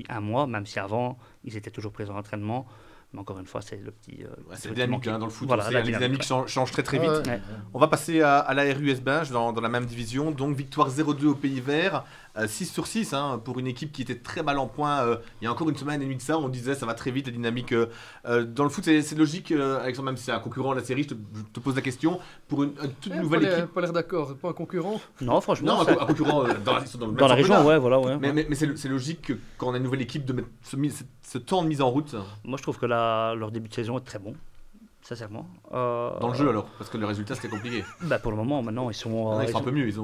1 mois, même si avant, ils étaient toujours présents à l'entraînement. Mais encore une fois, c'est le petit... c'est la dynamique dans le foot. Voilà, la dynamique change très vite. Ouais. On va passer à la RUS Binge dans la même division. Donc victoire 0-2 au Pays Vert, 6 sur 6 pour une équipe qui était très mal en point. Il y a encore une semaine et demie de ça, on disait ça va très vite la dynamique. Dans le foot, c'est logique, Alexandre, même si c'est un concurrent de la série, je te pose la question. Pour une toute nouvelle équipe... Pas l'air d'accord, pas un concurrent. Non, franchement. Non, un concurrent dans la région, ouais, voilà. Ouais. Mais c'est logique que, quand on a une nouvelle équipe de mettre ce temps de mise en route. Moi, je trouve que leur début de saison est très bon, sincèrement. Dans le jeu alors, parce que le résultat c'était compliqué. Pour le moment, maintenant, ils sont... ils sont un peu mieux. Ils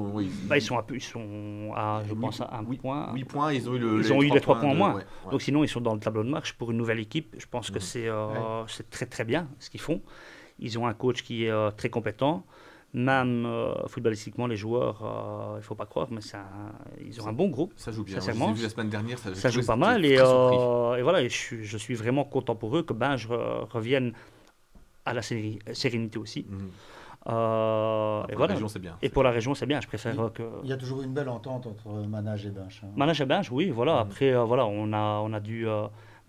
sont à, je pense, à 1 point. 8 points, ils ont eu les 3 points en moins. Ouais. Donc sinon, ils sont dans le tableau de marche pour une nouvelle équipe. Je pense que c'est très très bien ce qu'ils font. Ils ont un coach qui est très compétent. Même footballistiquement, les joueurs, il ne faut pas croire, mais ils ont un bon groupe. Ça joue bien. Sincèrement, je l'ai vu la semaine dernière. Ça joue pas mal. Et voilà, et je suis vraiment content pour eux que Binge revienne à la sérénité aussi. Pour la région, c'est bien. Et pour la région, c'est bien. Je préfère que... Il y a toujours une belle entente entre Manage et Binge. Manage et Binge, oui. Voilà. Après, on a dû...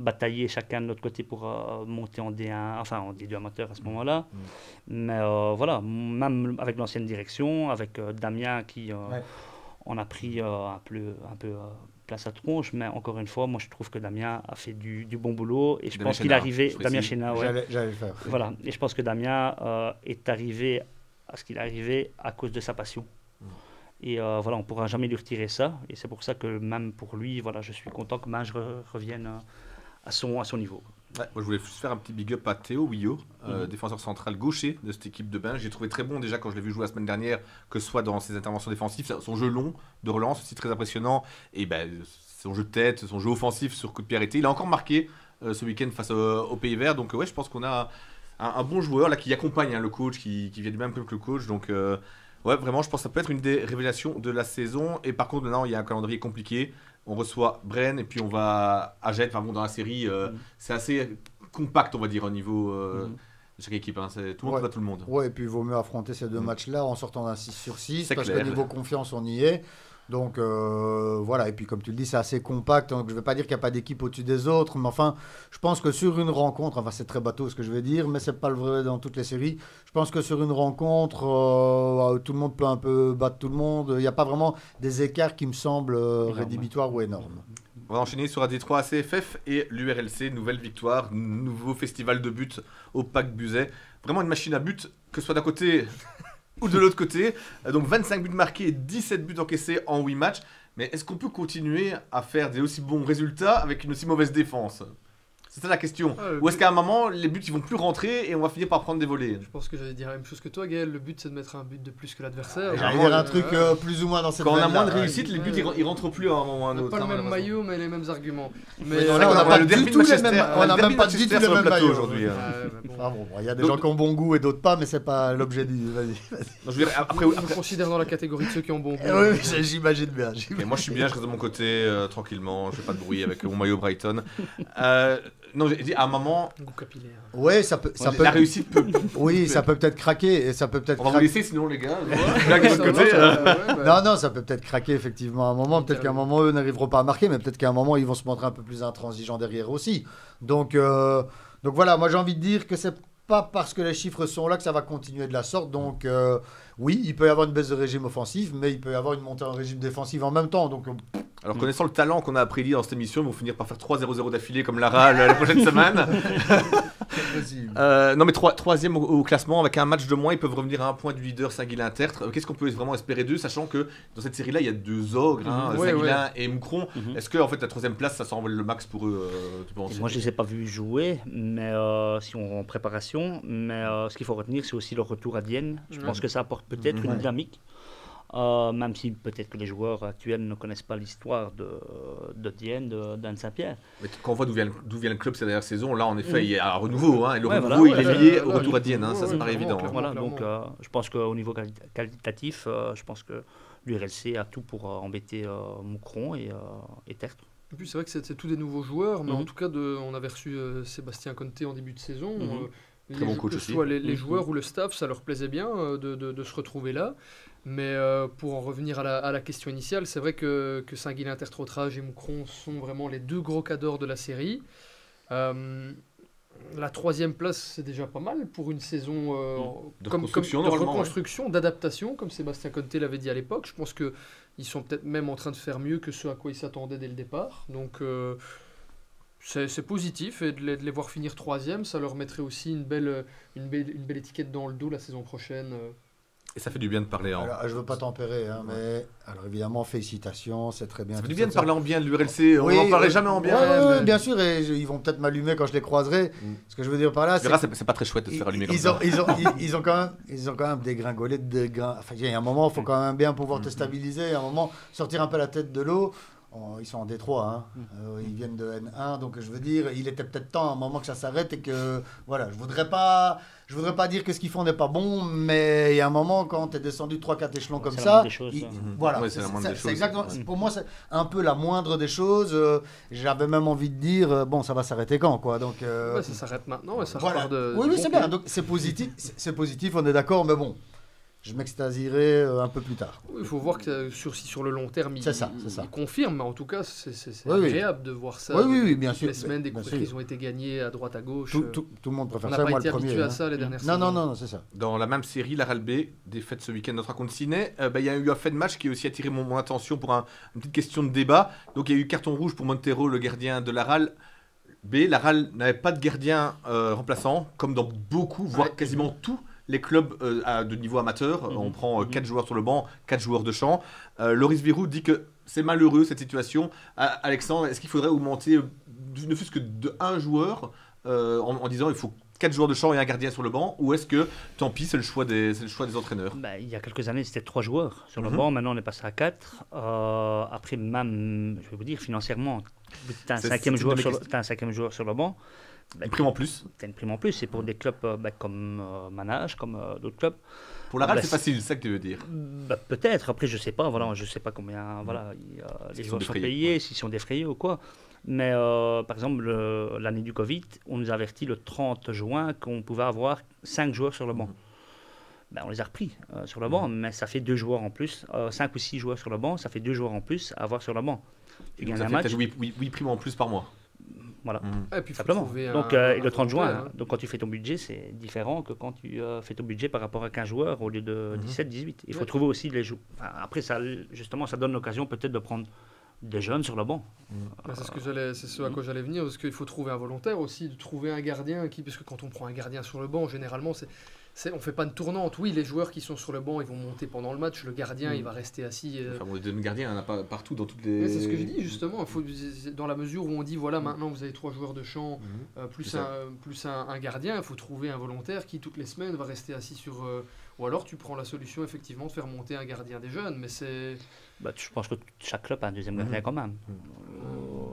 batailler chacun de notre côté pour monter en D1, enfin en D2 amateur à ce moment-là. Mais voilà, même avec l'ancienne direction, avec Damien qui on a pris un peu place à tronche, mais encore une fois, moi je trouve que Damien a fait du bon boulot et je pense qu'il est arrivé... Damien Chénat, ouais. J'allais le faire. Voilà, et je pense que Damien est arrivé à ce qu'il est arrivé à cause de sa passion. Et voilà, on ne pourra jamais lui retirer ça. Et c'est pour ça que même pour lui, voilà, je suis content que Binge revienne... à son niveau. Ouais, moi je voulais juste faire un petit big up à Théo Ouillot, défenseur central gaucher de cette équipe de Binge. J'ai trouvé très bon déjà quand je l'ai vu jouer la semaine dernière, que ce soit dans ses interventions défensives, son jeu long de relance aussi très impressionnant, et son jeu de tête, son jeu offensif sur coup de pied arrêté. Il a encore marqué ce week-end face au Pays Vert, donc ouais, je pense qu'on a un bon joueur là qui accompagne le coach, qui vient du même club que le coach, donc ouais, vraiment je pense que ça peut être une des révélations de la saison. Et par contre maintenant il y a un calendrier compliqué. On reçoit Bren et puis on va à Jet. Enfin bon, dans la série, c'est assez compact, on va dire, au niveau de chaque équipe. C'est tout le monde va tout le monde. Ouais, et puis il vaut mieux affronter ces 2 matchs-là en sortant d'un 6 sur 6, parce clair. que niveau confiance, on y est. Donc voilà, et puis comme tu le dis, c'est assez compact. Donc je ne vais pas dire qu'il n'y a pas d'équipe au-dessus des autres, mais enfin, je pense que sur une rencontre, enfin c'est très bateau ce que je vais dire, mais c'est pas le vrai dans toutes les séries. Je pense que sur une rencontre, tout le monde peut un peu battre tout le monde. Il n'y a pas vraiment des écarts qui me semblent rédhibitoires ou énormes. On va enchaîner sur AD3 ACFF et l'URLC, nouvelle victoire, nouveau festival de buts au Pac Buzet. Vraiment une machine à but, que ce soit d'un côté ou de l'autre côté. Donc 25 buts marqués et 17 buts encaissés en 8 matchs. Mais est-ce qu'on peut continuer à faire des aussi bons résultats avec une aussi mauvaise défense ? C'est ça la question. Ou est-ce qu'à un moment, les buts ils vont plus rentrer et on va finir par prendre des volets ? Je pense que j'allais dire la même chose que toi, Gaël. Le but, c'est de mettre un but de plus que l'adversaire. J'allais dire un truc plus ou moins dans cette Quand on a moins de veine-là, réussite, les buts ils rentrent plus à un moment ou à un On n'a autre. pas le même maillot, mais les mêmes arguments. Mais là, on n'a pas du tout les mêmes. On n'a même pas du tout les mêmes maillots aujourd'hui. Il y a des gens qui ont bon goût et d'autres pas, mais c'est pas l'objet du. Vas-y. Après, je me considère dans la catégorie de ceux qui ont bon goût. Oui, j'imagine bien. Et moi je suis bien, je reste de mon côté tranquillement, je fais pas de bruit avec mon maillot Brighton. Non, j'ai dit à un moment. Goût capillaire. Ouais, ça peut. La réussite peut. Oui, ça peut peut-être craquer et ça peut peut-être. On va vous laisser sinon les gars. Non, ça peut peut-être craquer effectivement à un moment. Peut-être qu'à un moment eux n'arriveront pas à marquer, mais peut-être qu'à un moment ils vont se montrer un peu plus intransigeants derrière aussi. Donc voilà, moi j'ai envie de dire que c'est pas parce que les chiffres sont là que ça va continuer de la sorte. Donc oui, il peut y avoir une baisse de régime offensif, mais il peut y avoir une montée en régime défensif en même temps. Donc alors connaissant le talent qu'on a appris dans cette émission, ils vont finir par faire 3-0-0 d'affilée comme Lara la prochaine semaine. Non mais troisième au classement avec un match de moins, ils peuvent revenir à un point du leader Saint-Guilain-Tertre. Qu'est-ce qu'on peut vraiment espérer d'eux, sachant que dans cette série-là il y a 2 ogres, Saint-Guilain et Moucron. Est-ce que en fait la 3e place ça s'envole le max pour eux tu penses ? Moi je les ai pas vus jouer, mais si on en préparation, mais ce qu'il faut retenir c'est aussi leur retour à Dienne. Je pense que ça apporte peut-être une dynamique. Même si peut-être que les joueurs actuels ne connaissent pas l'histoire de Dienne, d'Anne Saint-Pierre. Mais quand on voit d'où vient le club cette dernière saison, là en effet il y a un renouveau. Hein, et le renouveau voilà, il est lié au retour à Dienne, hein, ça c'est paraît évident. clairement. Voilà, donc je pense qu'au niveau qualitatif, je pense que l'URLC a tout pour embêter Moucron et Tertre. Et puis c'est vrai que c'est tous des nouveaux joueurs, mais en Mhm. tout cas, on avait reçu Sébastien Conté en début de saison. Très bon coach que aussi. ce soit les Mhm. joueurs ou le staff, ça leur plaisait bien de se retrouver là. Mais pour en revenir à la question initiale, c'est vrai que Saint-Guilain, Tertre-Trage et Moucron sont vraiment les deux gros cadors de la série. La 3e place, c'est déjà pas mal pour une saison De comme reconstruction, de normalement, reconstruction, d'adaptation, comme Sébastien Conté l'avait dit à l'époque. Je pense qu'ils sont peut-être même en train de faire mieux que ce à quoi ils s'attendaient dès le départ. Donc c'est positif, et de les voir finir 3e, ça leur mettrait aussi une belle étiquette dans le dos la saison prochaine. Et ça fait du bien de parler en. Alors, je veux pas tempérer, hein, mais alors évidemment, félicitations, c'est très bien. Ça fait tout du bien de ça. parler en bien de l'URLC, Oui, on n'en parlait jamais en bien. Ouais, mais- bien sûr, et ils vont peut-être m'allumer quand je les croiserai. Ce que je veux dire par là, Tu verras, c'est pas très chouette de se faire allumer comme ils ça. ils ont quand même dégringolé Enfin, il y a un moment, il faut quand même bien pouvoir te stabiliser. À un moment, sortir un peu la tête de l'eau. Ils sont en D3, hein. Ils viennent de N1, donc je veux dire, il était peut-être temps à un moment que ça s'arrête et que, voilà, je voudrais pas dire que ce qu'ils font n'est pas bon, mais il y a un moment quand tu es descendu 3-4 échelons comme C'est la ça, moindre des choses, ça. voilà, Ouais, c'est la moindre des choses. exactement, Ouais. pour moi c'est un peu la moindre des choses. J'avais même envie de dire, bon, ça va s'arrêter quand, quoi, donc. Ouais, ça s'arrête maintenant et ça Voilà. repart de. Oui, du c'est bon bien, pied. donc c'est positif, on est d'accord, mais bon, je m'extasierai un peu plus tard. Il faut voir que sur le long terme, C'est ça. il confirme, mais en tout cas, c'est Oui, oui. agréable de voir ça. Oui, bien sûr. Les semaines, des bien coupes sûr. qui ont été gagnées à droite, à gauche. Tout le monde On préfère n'a ça, pas moi été le premier. habitué à hein. ça les dernières Non, saisons. non, c'est ça. Dans la même série, la RAL B, défaite ce week-end notre contre Ciné, il y a eu un fait de match qui a aussi attiré mon attention pour une petite question de débat. Donc il y a eu carton rouge pour Montero, le gardien de la RAL B. La RAL n'avait pas de gardien remplaçant, comme dans beaucoup, voire Ouais. quasiment tous les clubs de niveau amateur. On prend 4 joueurs sur le banc, 4 joueurs de champ. Loris Virou dit que c'est malheureux cette situation. Alexandre, est-ce qu'il faudrait augmenter ne fût-ce que de un joueur en disant il faut 4 joueurs de champ et un gardien sur le banc, ou est-ce que tant pis, c'est le choix des entraîneurs? Il y a quelques années, c'était 3 joueurs sur le Mhm. banc. Maintenant, on est passé à 4. Après, même, je vais vous dire, financièrement, tu as un C'est- cinquième c'est joueur une de mes t'as un cinquième joueur sur le banc. Une prime en plus. Tu as une prime en plus. C'est pour des clubs comme Manage, comme d'autres clubs. Pour la RAL, Bah, c'est facile, c'est ça que tu veux dire. Peut-être. Après, je sais pas. Voilà, je sais pas combien. Voilà, les Ils sont joueurs sont défrayés, payés, ouais. s'ils sont défrayés ou quoi. Mais par exemple, l'année du Covid, on nous a averti le 30 juin qu'on pouvait avoir 5 joueurs sur le banc. On les a repris sur le banc, mais ça fait 2 joueurs en plus. 5 ou 6 joueurs sur le banc, ça fait 2 joueurs en plus à avoir sur le banc. Tu Et gagnes donc, un ça fait match. peut-être 8 primes en plus par mois. Voilà. Et puis, faut Simplement. trouver Donc, un- et le 30 un juin, complet, hein. donc quand tu fais ton budget, c'est différent que quand tu fais ton budget par rapport à 15 joueurs au lieu de 17, 18. Il faut Ouais. trouver aussi les joueurs. Après, ça, justement, ça donne l'occasion peut-être de prendre des jeunes sur le banc. C'est ce à quoi j'allais venir, parce qu'il faut trouver un volontaire aussi, de trouver un gardien parce que quand on prend un gardien sur le banc, généralement, on fait pas une tournante. Oui, les joueurs qui sont sur le banc, ils vont monter pendant le match. Le gardien, il va rester assis. Enfin, bon, les demi-gardiens, il n'y en a pas partout dans toutes les. Mais c'est ce que je dis justement. Dans la mesure où on dit voilà, maintenant vous avez 3 joueurs de champ, plus C'est ça. un gardien, il faut trouver un volontaire qui toutes les semaines va rester assis sur. Ou alors tu prends la solution effectivement de faire monter un gardien des jeunes, mais c'est. Je pense que chaque club a un deuxième gardien quand même.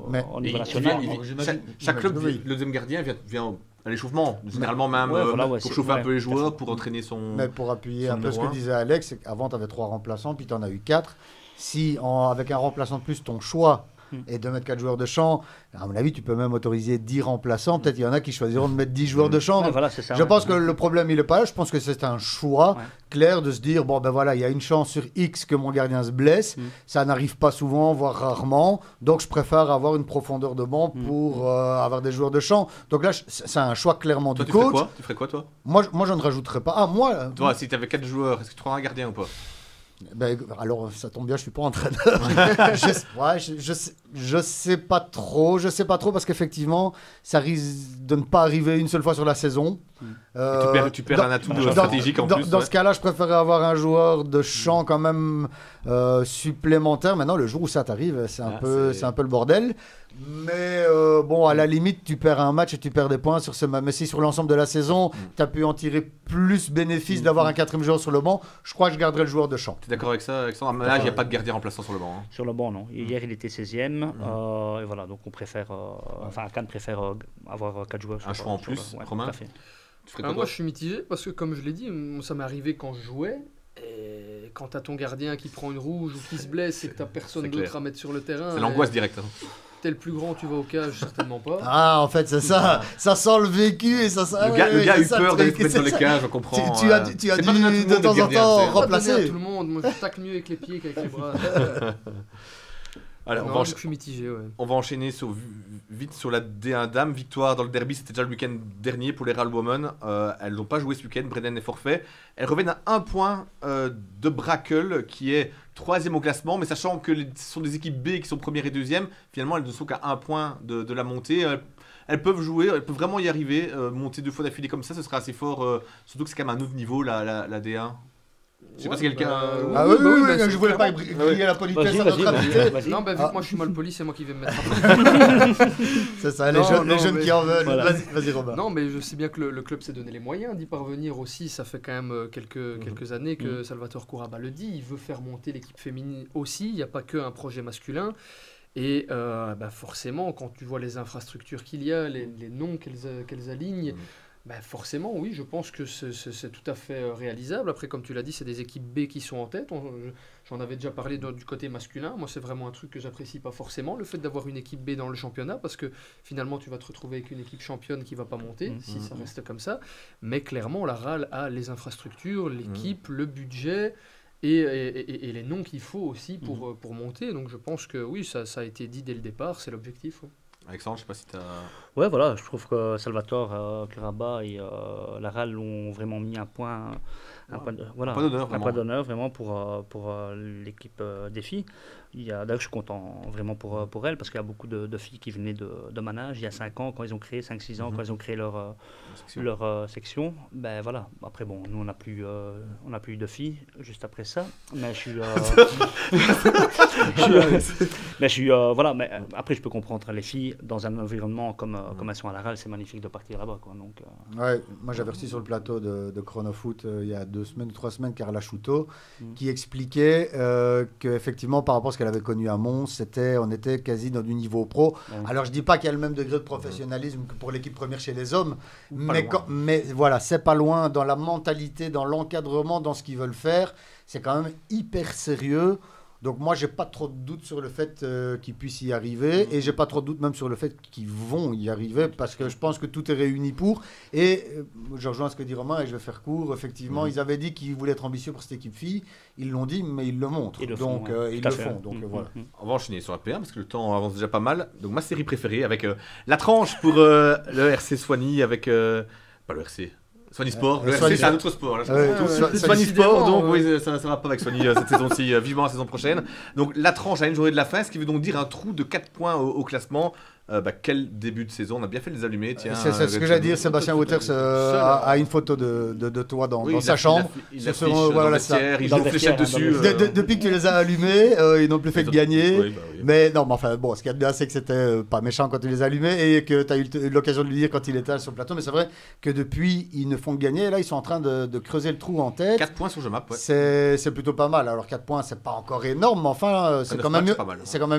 Mais- Au Et niveau il national. vient- j'imagine- chaque club, j'imagine, oui. le deuxième gardien vient à l'échauffement, généralement même Ouais, voilà, pour c'est- chauffer un peu les ouais, joueurs, pour entraîner son. Mais pour appuyer son un peu ce numéro que un. disait Alex, c'est qu'avant tu avais 3 remplaçants, puis tu en as eu 4. Si avec un remplaçant de plus, ton choix est de mettre 4 joueurs de champ, à mon avis, tu peux même autoriser 10 remplaçants. Peut-être il y en a qui choisiront de mettre 10 joueurs de champ. Ouais, Donc, voilà, c'est ça, je ouais. pense que le problème, il est pas là. Je pense que c'est un choix Ouais. clair de se dire, bon ben voilà, il y a une chance sur X que mon gardien se blesse. Ça n'arrive pas souvent, voire rarement. Donc je préfère avoir une profondeur de banc pour avoir des joueurs de champ. Donc là, c'est un choix clairement Toi, du tu ferais coach. quoi? Tu ferais quoi, toi? Moi, je ne rajouterais pas. Ah, moi, Toi, si tu avais 4 joueurs, est-ce que tu prendrais un gardien ou pas? ben, alors, ça tombe bien, je suis pas entraîneur. Je sais pas trop. Je sais pas trop parce qu'effectivement, ça risque de ne pas arriver une seule fois sur la saison. Tu perds un atout stratégique en plus. Dans ce cas-là, je préférerais avoir un joueur de champ quand même supplémentaire. Maintenant, le jour où ça t'arrive, c'est un peu le bordel. Mais bon, à la limite, tu perds un match et tu perds des points sur ce match. Mais si sur l'ensemble de la saison, tu as pu en tirer plus bénéfice d'avoir un quatrième joueur sur le banc, je crois que je garderais le joueur de champ. Tu es d'accord avec ça, Alexandre? Là, il n'y a pas de gardien remplaçant sur le banc. Sur le banc, non. Hier, il était 16e. Et voilà, donc on préfère. Enfin, Cannes préfère avoir 4 joueurs. Un choix en plus, Romain. Moi, je suis mitigé parce que, comme je l'ai dit, ça m'est arrivé quand je jouais. Et quand tu as ton gardien qui prend une rouge ou qui se blesse et que tu n'as personne d'autre à mettre sur le terrain. C'est l'angoisse directe. T'es le plus grand, tu vas au cage, certainement pas. Ah, en fait, c'est ça. Ça sent le vécu et ça. Le gars a eu peur d'aller se mettre dans les cages, on comprend. Tu as dû de temps en temps remplacer. Tout le monde, moi je tacle mieux avec les pieds qu'avec les bras. Alors, non, je suis mitigé, ouais. On va enchaîner vite sur la D1 Dame. Victoire dans le derby, c'était déjà le week-end dernier pour les Real Women. Elles n'ont pas joué ce week-end, Brennan est forfait. Elles reviennent à 1 point de Brakel, qui est 3e au classement. Mais sachant que ce sont des équipes B qui sont première et deuxième, finalement elles ne sont qu'à 1 point de la montée. Elles peuvent jouer, elles peuvent vraiment y arriver. Monter 2 fois d'affilée comme ça, ce sera assez fort. Surtout que c'est quand même un autre niveau, la D1. Je sais pas si quelqu'un. Je voulais pas briller la politesse à notre invité. Non, vu que moi je suis mal poli, c'est moi qui vais me mettre. C'est ça, les jeunes qui en veulent. Voilà. Vas-y, Robin. Non, mais je sais bien que le club s'est donné les moyens d'y parvenir aussi. Ça fait quand même quelques années que Salvatore Couraba le dit. Il veut faire monter l'équipe féminine aussi. Il n'y a pas qu'un projet masculin. Et forcément, quand tu vois les infrastructures qu'il y a, les noms qu'elles alignent. Forcément, oui, je pense que c'est tout à fait réalisable. Après, comme tu l'as dit, c'est des équipes B qui sont en tête. J'en avais déjà parlé du côté masculin. Moi, c'est vraiment un truc que j'apprécie pas forcément, le fait d'avoir une équipe B dans le championnat, parce que finalement, tu vas te retrouver avec une équipe championne qui va pas monter, si ça reste comme ça. Mais clairement, la RAL a les infrastructures, l'équipe, le budget et les noms qu'il faut aussi pour monter. Donc, je pense que oui, ça a été dit dès le départ, c'est l'objectif. Ouais. Alexandre, je sais pas si tu as... Ouais, voilà, je trouve que Salvatore, Couraba et la RAL ont vraiment mis un point d'honneur vraiment pour l'équipe des filles. D'ailleurs, je suis content vraiment pour elles parce qu'il y a beaucoup de filles qui venaient de Manage il y a 5 ans, quand ils ont créé 5-6 ans, quand ils ont créé leur section. Ben voilà, après bon, nous on n'a plus eu de filles juste après ça, mais mais après je peux comprendre les filles dans un environnement comme elles sont à la RAL, c'est magnifique de partir là-bas quoi. Donc ouais, moi j'avais reçu sur le plateau de Chronofoot il y a 2 semaines ou 3 semaines Carla Chouteau qui expliquait qu'effectivement par rapport à ce qu'elle avait connu à Mons, on était quasi dans du niveau pro. Alors je dis pas qu'il y a le même degré de professionnalisme que pour l'équipe première chez les hommes, mais voilà, c'est pas loin dans la mentalité, dans l'encadrement, dans ce qu'ils veulent faire, c'est quand même hyper sérieux. Donc moi, j'ai pas trop de doutes sur le fait qu'ils puissent y arriver et j'ai pas trop de doutes même sur le fait qu'ils vont y arriver parce que je pense que tout est réuni pour. Et je rejoins ce que dit Romain et je vais faire court. Effectivement, ils avaient dit qu'ils voulaient être ambitieux pour cette équipe fille. Ils l'ont dit, mais ils le montrent. Ils le font. Donc voilà. On va enchaîner sur la P1 parce que le temps avance déjà pas mal. Donc ma série préférée avec la tranche pour le RC Soigny avec... pas le RC... Soigny Sport, le RC c'est un autre sport. Soigny Sport, donc oui, ça va pas avec Soigny cette saison-ci, vivement la saison prochaine. Donc la tranche à une journée de la fin, ce qui veut donc dire un trou de 4 points au classement. Quel début de saison, on a bien fait de les allumer. Tiens, c'est ce que j'allais dire, Sébastien Waters a une photo de toi dans sa chambre. Il joue fléchette dessus. Depuis que tu les as allumés, ils n'ont plus fait que gagner. Mais non, mais enfin, bon, ce qu'il y a de bien, c'est que c'était pas méchant quand tu les as allumés et que tu as eu l'occasion de lui dire quand il était sur le plateau. Mais c'est vrai que depuis, ils ne font que gagner. Et là, ils sont en train de creuser le trou en tête. 4 points sur Jemap, ouais. C'est plutôt pas mal. Alors 4 points, c'est pas encore énorme, mais enfin, c'est quand même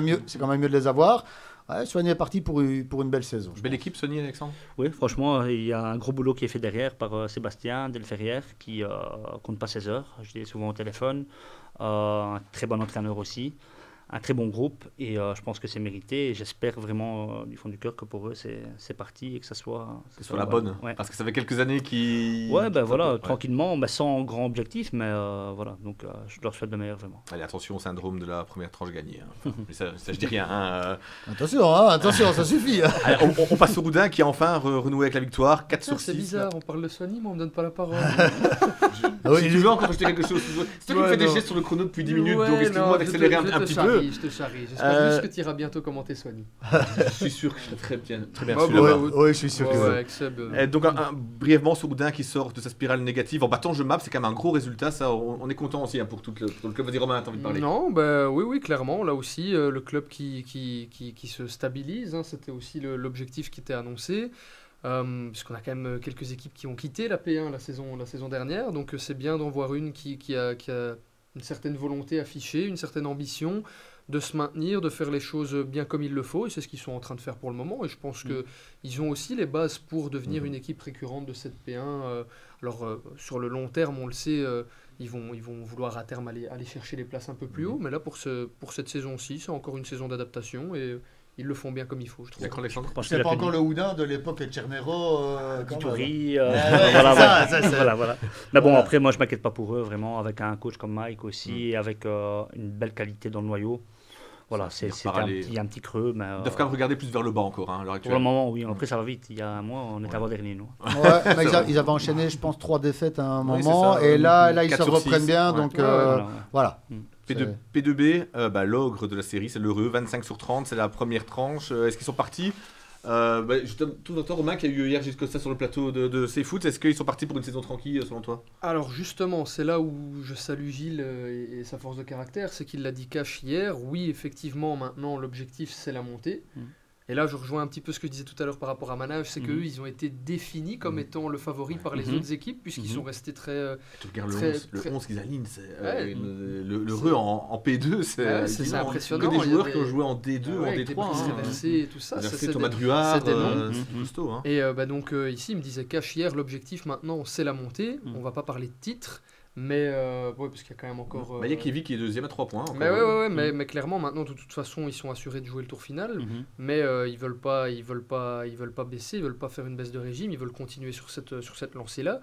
mieux de les avoir. Ouais, Soigny est parti pour une belle saison. Belle équipe, Soigny, Alexandre. Oui, franchement, il y a un gros boulot qui est fait derrière par Sébastien Delferrière qui compte pas ses heures. Je dis souvent au téléphone. Un très bon entraîneur aussi. Un très bon groupe et je pense que c'est mérité et j'espère vraiment du fond du cœur que pour eux c'est parti et que ça soit la bonne. Ouais. Parce que ça fait quelques années qu'ils... Ouais, ben voilà, tranquillement, mais sans grand objectif, mais voilà, donc je leur souhaite le meilleur vraiment. Allez, attention au syndrome de la première tranche gagnée. Hein. Mais ça je dis rien. Hein. Attention, ça suffit. Allez, on passe au Roudin qui a enfin renoué avec la victoire, 4 sur 6. C'est bizarre, on parle de Soigny, mais on me donne pas la parole. Si tu veux encore rajouter quelque chose, c'est toi qui me fais des gestes sur le chrono depuis 10 minutes, donc excuse-moi d'accélérer un petit peu. Je te charrie. J'espère juste que tu iras bientôt commenter Swanny. Je suis sûr que je serai très bien Bah, reçu bah, là-bas. Oui, je suis sûr que Ouais, oui. avec Seb, Donc brièvement sur Oudin qui sort de sa spirale négative en battant Je Map, c'est quand même un gros résultat, ça on est content aussi pour tout le club. Vas-y Romain, t'as envie de parler? Non, bah, oui, clairement. Là aussi, le club qui se stabilise, hein, c'était aussi l'objectif qui était annoncé. Puisqu'on a quand même quelques équipes qui ont quitté la P1 la saison dernière, donc c'est bien d'en voir une qui a une certaine volonté affichée, une certaine ambition de se maintenir, de faire les choses bien comme il le faut, et c'est ce qu'ils sont en train de faire pour le moment, et je pense qu'ils ont aussi les bases pour devenir une équipe récurrente de cette P1. Sur le long terme, on le sait, ils vont vouloir à terme aller chercher les places un peu plus haut, mais là pour cette saison-ci, c'est encore une saison d'adaptation, et ils le font bien comme il faut, je trouve. D'accord, Alexandre. C'est pas encore le Houdin de l'époque de Tchernero. Toury, voilà. voilà. Mais bon, après, moi, je m'inquiète pas pour eux, vraiment, avec un coach comme Mike aussi, avec une belle qualité dans le noyau. Voilà, il y a un petit creux. Mais, Ils doivent quand même regarder plus vers le bas encore, à l'heure actuelle. pour le moment, oui. Après, ça va vite. Il y a un mois, on était avant-dernier, nous. Ouais, mais ils avaient enchaîné, je pense, 3 défaites à un Oui, moment, c'est ça, et là ils se 4 sur reprennent 6, bien, ouais. donc Voilà. P2B, l'ogre de la série, c'est l'heureux, 25 sur 30, c'est la première tranche. Est-ce qu'ils sont partis je donne tout le temps Romain qui a eu hier jusqu'à ça sur le plateau de CFoot. Est-ce qu'ils sont partis pour une saison tranquille selon toi? Alors justement, c'est là où je salue Gilles et sa force de caractère, c'est qu'il l'a dit cash hier. Oui, effectivement, maintenant l'objectif c'est la montée. Et là, je rejoins un petit peu ce que je disais tout à l'heure par rapport à Manage, c'est qu'eux, ils ont été définis comme étant le favori par les autres équipes, puisqu'ils sont restés très... Tu regardes très- le 11 qu'ils alignent, c'est Ouais. L'heureux en P2, c'est impressionnant. que des Il y a joueurs des- qui ont joué en D2, en avec des D3. prises réversées et tout ça. Versé, c'est Thomas des- Druard, c'est des noms. c'est costaud. Hein. Et donc ici, il me disait cash hier, l'objectif maintenant, c'est la montée. On va pas parler de titre, mais ouais, parce qu'il y a quand même encore... Il y a Kevin qui est deuxième à 3 points. Encore. Mais ouais, mais clairement maintenant de toute façon ils sont assurés de jouer le tour final, mais ils veulent pas baisser, ils veulent pas faire une baisse de régime, ils veulent continuer sur cette lancée là.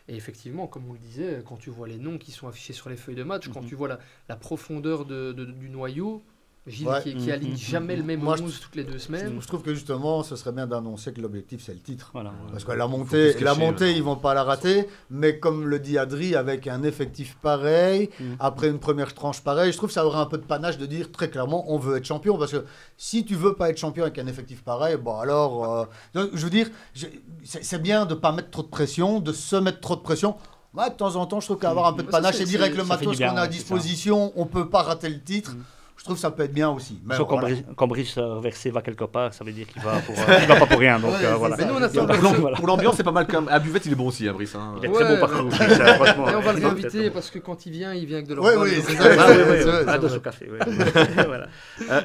Et effectivement, comme on le disait, quand tu vois les noms qui sont affichés sur les feuilles de match, quand tu vois la profondeur du noyau, Gilles Ouais. qui aligne jamais le même Moi, 11 toutes les 2 semaines. Je trouve que justement, ce serait bien d'annoncer que l'objectif c'est le titre. Voilà. Parce que la Faut plus montée, se cacher, ils vont pas la rater, mais comme le dit Adri, avec un effectif pareil, après une première tranche pareille, je trouve que ça aurait un peu de panache de dire très clairement on veut être champion, parce que si tu veux pas être champion avec un effectif pareil, bon alors, donc, je veux dire, c'est bien de pas mettre trop de pression, de se mettre trop de pression. Ouais, de temps en temps, je trouve qu'avoir un peu de Ça, panache c'est- et dire avec le ça fait matos du bien, qu'on a à ouais, c'est ça. disposition, on peut pas rater le titre. Je trouve que ça peut être bien aussi. Mais Sauf voilà. quand Brice Versé va quelque part, ça veut dire qu'il va, il va pas pour rien. Donc Ouais, c'est voilà. ça. Mais nous on attend Pour l'ambiance, c'est pas mal quand même. À Buvette, il est bon aussi, hein, Brice. Hein. Il est Ouais, très bon partout. Brice, franchement. Et on va le Ouais, réinviter parce que quand il vient avec de Oui, l'organe. oui, c'est Donc, ça. Ah, oui, oui, c'est à vrai. dos au café. Ouais. Voilà.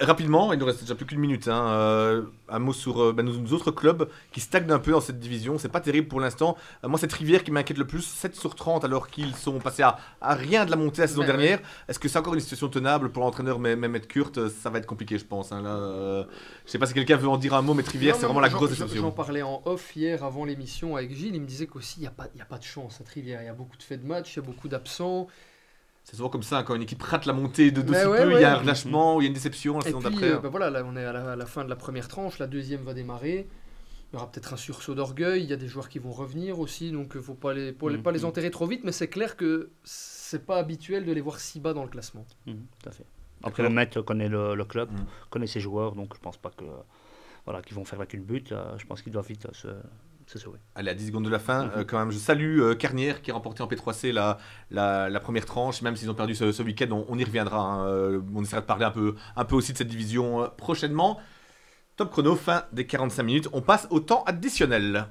Rapidement, il nous reste déjà plus qu'une minute. Hein. Un mot sur nos autres clubs qui stagnent un peu dans cette division. C'est pas terrible pour l'instant. Moi, cette Rivière qui m'inquiète le plus, 7 sur 30 alors qu'ils sont passés à rien de la montée la saison Ouais, dernière. Est-ce que c'est encore une situation tenable pour l'entraîneur, même être Kurt? Ça va être compliqué, je pense. Hein, là, je sais pas si quelqu'un veut en dire un mot, mais Rivière, Non, c'est non, vraiment la j'en- grosse J'en déception. parlais en off hier avant l'émission avec Gilles. Il me disait qu'aussi, il n'y a pas de chance cette Rivière. Il y a beaucoup de faits de match, il y a beaucoup d'absents. C'est souvent comme ça, hein, quand une équipe rate la montée de Mais si ouais, peu, il y ouais. a un relâchement, ou il y a une déception la Et saison puis, d'après. voilà, là, on est à la fin de la première tranche. La deuxième va démarrer. Il y aura peut-être un sursaut d'orgueil. Il y a des joueurs qui vont revenir aussi. Donc, il ne faut pas les enterrer trop vite. Mais c'est clair que c'est pas habituel de les voir si bas dans le classement. Tout à fait. Après, le maître connaît le club, Mhm. connaît ses joueurs, donc je pense pas que qu'ils vont faire la culbute. Je pense qu'ils doivent vite se sauver. Allez, à 10 secondes de la fin, quand même, je salue Carnière qui a remporté en P3C la première tranche. Même s'ils ont perdu ce week-end, on y reviendra. Hein. On essaiera de parler un peu aussi de cette division prochainement. Top chrono, fin des 45 minutes. On passe au temps additionnel.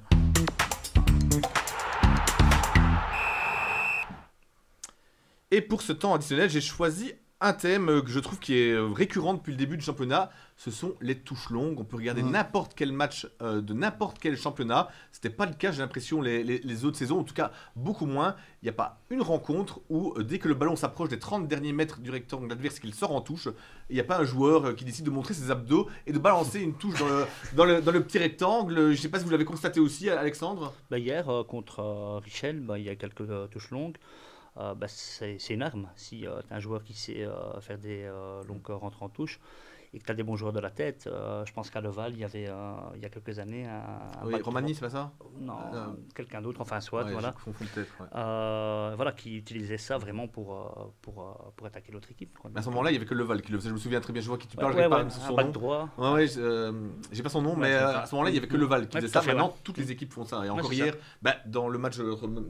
Et pour ce temps additionnel, j'ai choisi un thème que je trouve qui est récurrent depuis le début du championnat. Ce sont les touches longues. On peut regarder n'importe quel match de n'importe quel championnat. C'était pas le cas, j'ai l'impression, les autres saisons. En tout cas, beaucoup moins. Il n'y a pas une rencontre où, dès que le ballon s'approche des 30 derniers mètres du rectangle adverse, qu'il sort en touche, il n'y a pas un joueur qui décide de montrer ses abdos et de balancer une touche dans le petit rectangle. Je ne sais pas si vous l'avez constaté aussi, Alexandre. Hier, contre Richel, il y a quelques touches longues. C'est une arme. Si tu as un joueur qui sait faire des longues rentrées en touche, et que tu as des bons joueurs de la tête, je pense qu'à Leval, il y avait il y a quelques années Oui, Romani, c'est pas ça? non, quelqu'un d'autre, enfin soit, Ouais, voilà. je confonds peut-être. Ouais. Voilà, qui utilisait ça vraiment pour attaquer l'autre équipe. Quoi. Mais à ce moment-là, il n'y avait que Leval qui le faisait. Je me souviens très bien. Je vois qui tu parles. Ouais, Je ouais, pas son un back nom. droit. Ouais, j'ai pas son nom, mais c'est à ce moment-là, il n'y avait que Leval qui Ouais, faisait tout à ça. fait, Maintenant, ouais. toutes les équipes font ça. Et Ouais, encore c'est hier, dans le match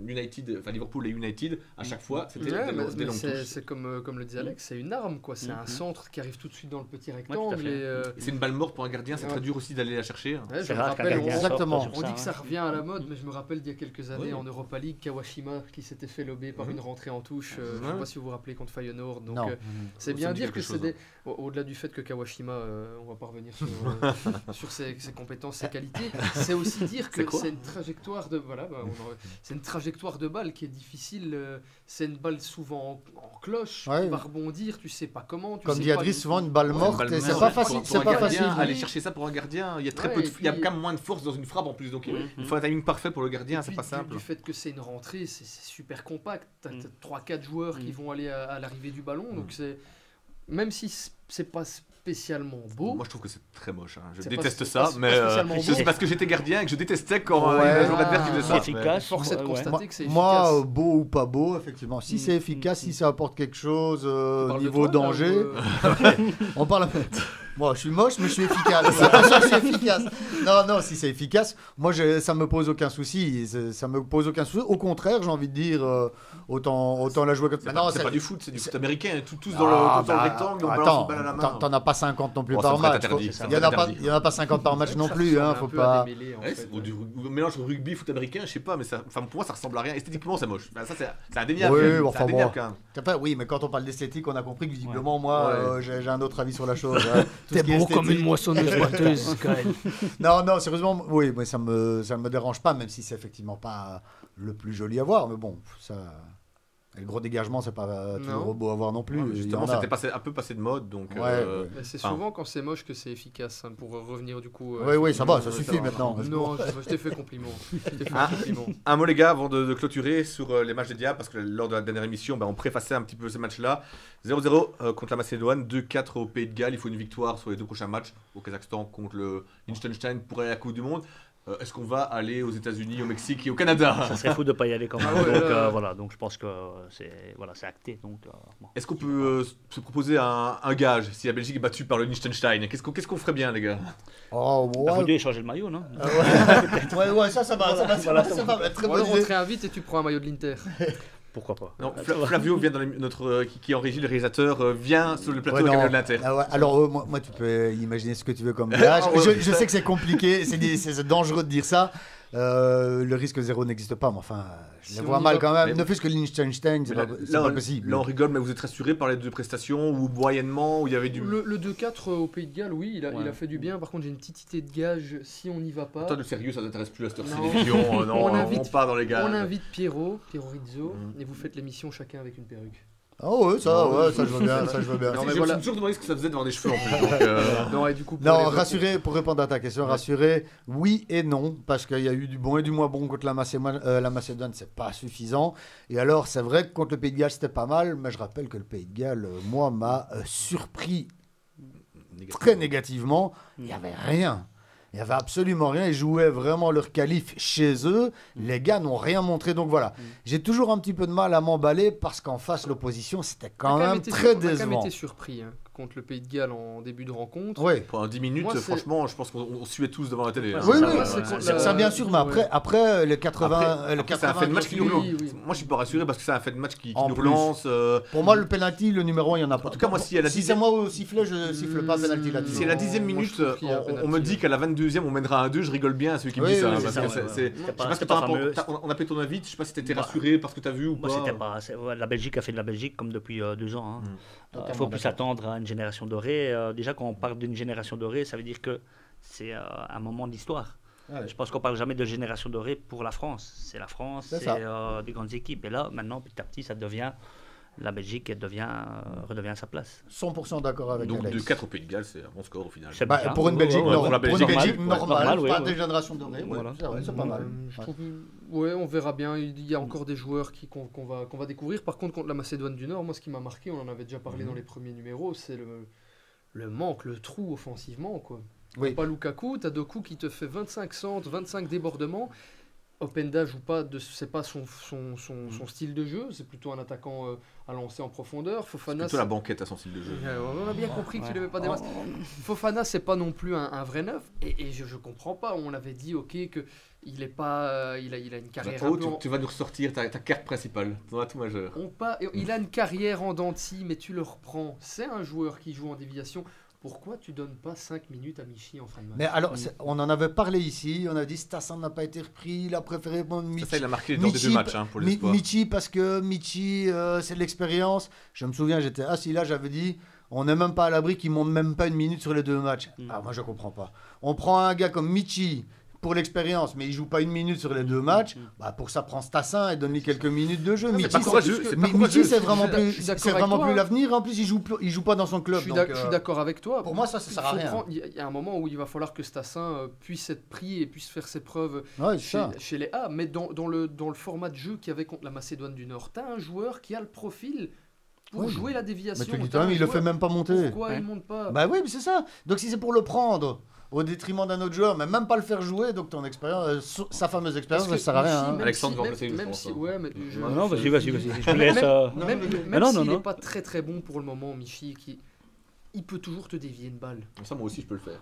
United, enfin Liverpool et United, à chaque fois, c'était Ouais, des longues c'est touches. c'est comme le disait Alex, c'est une arme, quoi. C'est un centre qui arrive tout de suite dans le petit tout à rectangle. fait. Et c'est une balle morte pour un gardien. C'est Ouais. très dur aussi d'aller la chercher. Ouais, je C'est me rare qu'un rappelle, gardien Exactement. sorte on sur dit que ça hein. revient à la mode, mais je me rappelle d'il y a quelques années Oui. en Europa League, Kawashima qui s'était fait lober par une rentrée en touche. Je ne sais Ouais. pas si vous vous rappelez contre Feyenoord. Donc, Non. c'est Ça bien me dit dire que quelque c'est chose, des. Au-delà du fait que Kawashima, on va pas revenir sur, sur ses compétences, ses qualités, c'est aussi dire que C'est quoi c'est une trajectoire de. Voilà, c'est une trajectoire de balle qui est difficile. C'est une balle souvent en cloche, Ouais. qui va rebondir, tu sais pas comment. Tu Comme sais dit pas Adris, du souvent tout. une balle Ouais, morte, balle et c'est morte. pas facile. Pour C'est un pas gardien, facile. aller chercher ça pour un gardien, il y a très Ouais, peu de, et il y a puis- quand même moins de force dans une frappe en plus. Donc Mhm. il faut un timing parfait pour le gardien. Et C'est puis, pas simple. Du fait que c'est une rentrée, c'est super compact. Tu as Mm. 3-4 joueurs qui vont aller à l'arrivée du ballon. Donc c'est même si c'est pas spécialement beau. Moi, je trouve que c'est très moche. Je C'est déteste pas- ça, c'est mais pas spécialement c'est beau. parce que j'étais gardien et que je détestais quand Ouais. un joueur adverse qui faisait ça. C'est efficace. Force est de ouais. constater que c'est Moi, efficace. beau ou pas beau, effectivement. Si c'est efficace, si ça apporte quelque chose Tu parles de niveau toi, là, danger, ou, on parle. Moi, je suis moche, mais je suis efficace. Attention, je suis efficace. Non, si c'est efficace, moi, ça me pose aucun souci. Ça me pose aucun souci. Au contraire, j'ai envie de dire, autant la jouer comme C'est ça. pas, c'est pas du foot, c'est du foot américain. Tous Ah, dans le bah, rectangle, on balance attends, une balle à la main. t'en as pas 50 non plus Bon, ça par devrait match. être interdit, ça Il y en devrait a être pas, interdit. il y en a pas 50 par match non ça plus. ressemble Hein, un faut peu à pas. des mêlées, en Ouais, fait. ou du mélange rugby, foot américain, je sais pas, mais pour moi ça ressemble à rien. Esthétiquement, c'est moche. Enfin, ça, c'est indéniable. Oui, quand même. enfin, C'est indéniable bon. quand même. Enfin, oui, mais quand on parle d'esthétique, on a compris que visiblement, moi, Ouais. j'ai un autre avis sur la chose. Hein. Tout T'es ce qui est beau comme une esthétique. moissonneuse boiteuse, Kyle. Non, sérieusement, oui, mais ça me dérange pas, même si c'est effectivement pas le plus joli à voir. Mais bon, ça. Et le gros dégagement, c'est pas toujours beau à voir non plus. Ouais, Il y justement, en a. c'était un peu passé de mode, donc. Ouais, Mais c'est Enfin. souvent quand c'est moche que c'est efficace. Hein, pour revenir du coup. Oui, ça va, ça Ouais, suffit ça va. maintenant. Non, je t'ai fait compliment. Je t'ai fait Ah. compliment. Un mot les gars avant de clôturer sur les matchs des Diables parce que lors de la dernière émission on préfaçait un petit peu ces matchs-là. 0-0 contre la Macédoine, 2-4 au Pays de Galles, il faut une victoire sur les deux prochains matchs au Kazakhstan contre le Liechtenstein pour aller à la Coupe du Monde. Est-ce qu'on va aller aux États-Unis, au Mexique et au Canada? Ça serait fou de ne pas y aller quand même. Ah ouais, donc, là. voilà, donc je pense que c'est acté. Donc, bon. Est-ce qu'on peut se proposer un gage si la Belgique est battue par le Liechtenstein? Qu'est-ce qu'on ferait bien les gars? Oh, Bah, vous ouais. devez échanger le maillot, non Ouais, ça va. Très Ou alors bonne on te idée. réinvite et tu prends un maillot de l'Inter. Pourquoi pas. Non, Flavio vient dans qui est en régie, le réalisateur, vient sur le plateau Ouais, avec non. Camille de l'Inter. Ah ouais, alors, moi, tu peux imaginer ce que tu veux comme gage. Ah ouais, Je sais que c'est compliqué, c'est dangereux de dire ça. Le risque zéro n'existe pas, mais enfin, je Si les on vois y mal va- quand même. Mais- Ne fût-ce que Liechtenstein, c'est Mais pas possible. Là, on rigole, mais vous êtes rassuré par les deux prestations ou moyennement, où il y avait du. Le 2-4 au Pays de Galles, oui, il Ouais. a fait du bien. Par contre, j'ai une petite idée de gage si on n'y va pas. Toi, de sérieux, ça t'intéresse plus à cette Non. sélection. Non, On invite- on part dans les gars. On invite Pierrot Rizzo, Mhm. et vous faites l'émission chacun avec une perruque. Oh, ouais, ça je veux bien. Non, mais mais voilà. Je me suis toujours demandé ce que ça faisait d'avoir des cheveux en plus. Donc, Non, et du coup, pour Non, les- rassuré, pour répondre à ta question, rassuré, oui et non, parce qu'il y a eu du bon et du moins bon contre la Macédoine, c'est pas suffisant. Et alors, c'est vrai que contre le Pays de Galles, c'était pas mal, mais je rappelle que le Pays de Galles, moi, m'a surpris très négativement. Il n'y avait rien. Il n'y avait absolument rien. Ils jouaient vraiment leur qualif chez eux. Les gars n'ont rien montré. Donc voilà. J'ai toujours un petit peu de mal à m'emballer parce qu'en face, l'opposition, c'était on a quand même été très on a quand même décevant. été surpris hein, contre le Pays de Galles en début de rencontre. Oui. Pendant 10 minutes, Moi, c'est- franchement, je pense qu'on suait tous devant la télé. hein. Ouais, Oui, ça, oui, ouais, c'est ouais, contre ouais. la- ça bien sûr, mais après les 80, Après, c'est un fait de match qui nous Oui, lance. oui. Moi, je suis pas rassuré parce que c'est un fait de match qui En nous plus. relance. Pour moi, le penalty, le numéro 1, il n'y en a pas. En tout cas, moi, si elle a si dit- c'est moi au sifflet, je siffle pas penalty là-dessus. Si à la Non, 10e moi, minute, je trouve qu'il y a un on penalty, me dit là. qu'à la 22e, on mènera 1-2, je rigole bien à ceux qui me Oui, disent ça. oui, hein, c'est parce ça, que ouais, c'est- ouais. je sais C'était pas pas- ce que c'était t'as pas fameux. on a pris ton avis, je sais pas si t'étais Bah, rassuré parce que t'as vu ou Moi, pas. c'était pas. La Belgique a fait de la Belgique comme depuis 2 ans. hein. Il faut plus s'attendre à une génération dorée. Déjà, quand on parle d'une génération dorée, ça veut dire que c'est un moment de l'histoire. Ouais. Je pense qu'on parle jamais de génération dorée pour la France. C'est la France, C'est c'est ça. des grandes équipes. Et là, maintenant, petit à petit, ça devient la Belgique redevient à sa place. 100% d'accord avec Donc Alex. de 4 au Pays de Galles, c'est un bon score au final. C'est Bah, bien. pour une Belgique, ouais, pour la pour une Belgique, Belgique normal, normale, normal, pas ouais, des ouais. générations dorées. Ouais, Voilà. c'est pas mal. Je Ouais. trouve, ouais, on verra bien. Il y a encore des joueurs qu'on va découvrir. Par contre, contre la Macédoine du Nord, moi, ce qui m'a marqué, on en avait déjà parlé dans les premiers numéros, c'est le manque, le trou offensivement, quoi. Oui. Pas Lukaku, t'as Doku qui te fait 25 centres, 25 débordements. Openda joue pas, c'est pas son style de jeu, c'est plutôt un attaquant à lancer en profondeur. C'est Fofana, plutôt la banquette à son style de jeu. on a bien compris que tu n'avais pas des masses. Fofana, c'est pas non plus un vrai neuf, et je comprends pas. On avait dit, ok, que il est pas, il a une carrière. Tu vas nous ressortir ta carte principale dans l'atout majeur. Il a une carrière en dents de scie, mais tu le reprends. C'est un joueur qui joue en déviation. Pourquoi tu donnes pas 5 minutes à Michi en fin de match? Mais alors, on en avait parlé ici, on a dit Stassin n'a pas été repris, il a préféré prendre Michi. Ça, il a marqué dans des deux matchs pour l'espoir. Michi, parce que Michi, c'est de l'expérience. Je me souviens, j'étais assis là, j'avais dit, on n'est même pas à l'abri qu'il monte même pas une minute sur les 2 matchs. Ah, moi, je comprends pas. On prend un gars comme Michi pour l'expérience, mais il joue pas une minute sur les 2 matchs. Bah pour ça, prends Stassin et donne-lui quelques minutes de jeu. Michi, c'est vraiment plus l'avenir. En plus, il joue pas dans son club. Je suis d'accord avec toi. Pour moi, ça sert à rien. Il y a un moment où il va falloir que Stassin puisse être pris et puisse faire ses preuves chez les A. Mais dans le format de jeu qu'il y avait contre la Macédoine du Nord, t'as un joueur qui a le profil pour jouer la déviation. Mais tu dis toi-même, il le fait même pas monter. Pourquoi il monte pas? Bah oui, mais c'est ça. Donc si c'est pour le prendre au détriment d'un autre joueur, mais même pas le faire jouer, donc ton expérience, sa fameuse expérience, ça sert à rien. Alexandre va remplacer même si, ouais, mais non, vas-y, je te laisse. Même s'il n'est pas très très bon pour le moment, Michi, il peut toujours te dévier une balle. Ça, moi aussi, je peux le faire.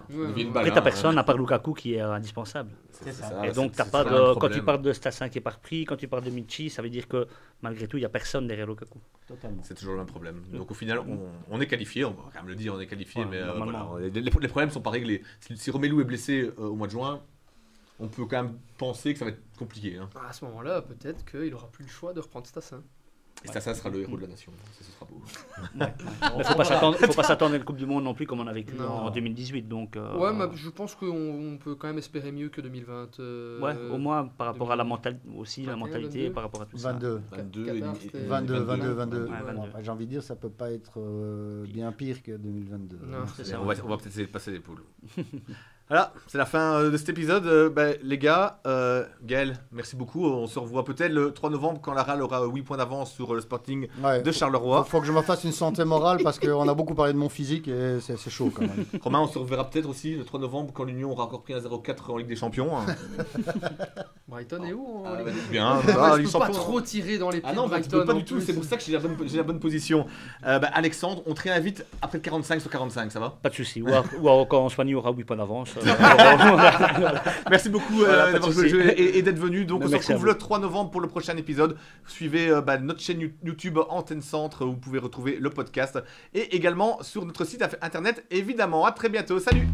Après, t'as personne à part Lukaku qui est indispensable. C'est ça. Et donc, quand tu parles de Stassin qui est pas repris, quand tu parles de Michi, ça veut dire que malgré tout, il n'y a personne derrière Lukaku. Totalement. C'est toujours le même problème. Donc, au final, on est qualifié. On va quand même le dire, on est qualifié. Ouais, mais voilà, les problèmes sont pas réglés. Si Romelu est blessé au mois de juin, on peut quand même penser que ça va être compliqué. À ce moment-là, peut-être qu'il n'aura plus le choix de reprendre Stassin. Et ça sera le héros de la nation. Ça, ce sera beau. Il ne faut pas s'attendre à une Coupe du Monde non plus comme on a vécu en 2018. Donc, ouais, mais je pense qu'on peut quand même espérer mieux que 2020. Ouais, au moins par rapport à la mentalité, par rapport à tout 22. ça. 22. J'ai envie de dire, ça peut pas être bien pire que 2022. Non, c'est ça. On va peut-être essayer de passer l'épaule. Voilà, c'est la fin de cet épisode. Les gars, Gaël, merci beaucoup. On se revoit peut-être le 3 novembre quand la RAL aura 8 points d'avance sur le Sporting de Charleroi. Faut que je me fasse une santé morale parce qu'on a beaucoup parlé de mon physique et c'est chaud quand même. Romain, on se reverra peut-être aussi le 3 novembre quand l'Union aura encore pris un 0-4 en Ligue des Champions. Brighton est où bien, je peux pas trop tirer dans les pieds de Brighton. Pas du tout, c'est pour ça que j'ai la bonne position. Alexandre, on te réinvite après le 45 sur 45, ça va? Pas de souci. Ou quand Soigny aura 8 points d'avance. Merci beaucoup d'avoir joué le jeu et d'être venu. Donc on se retrouve le 3 novembre pour le prochain épisode. Suivez notre chaîne YouTube Antenne Centre où vous pouvez retrouver le podcast et également sur notre site internet évidemment. À très bientôt. Salut.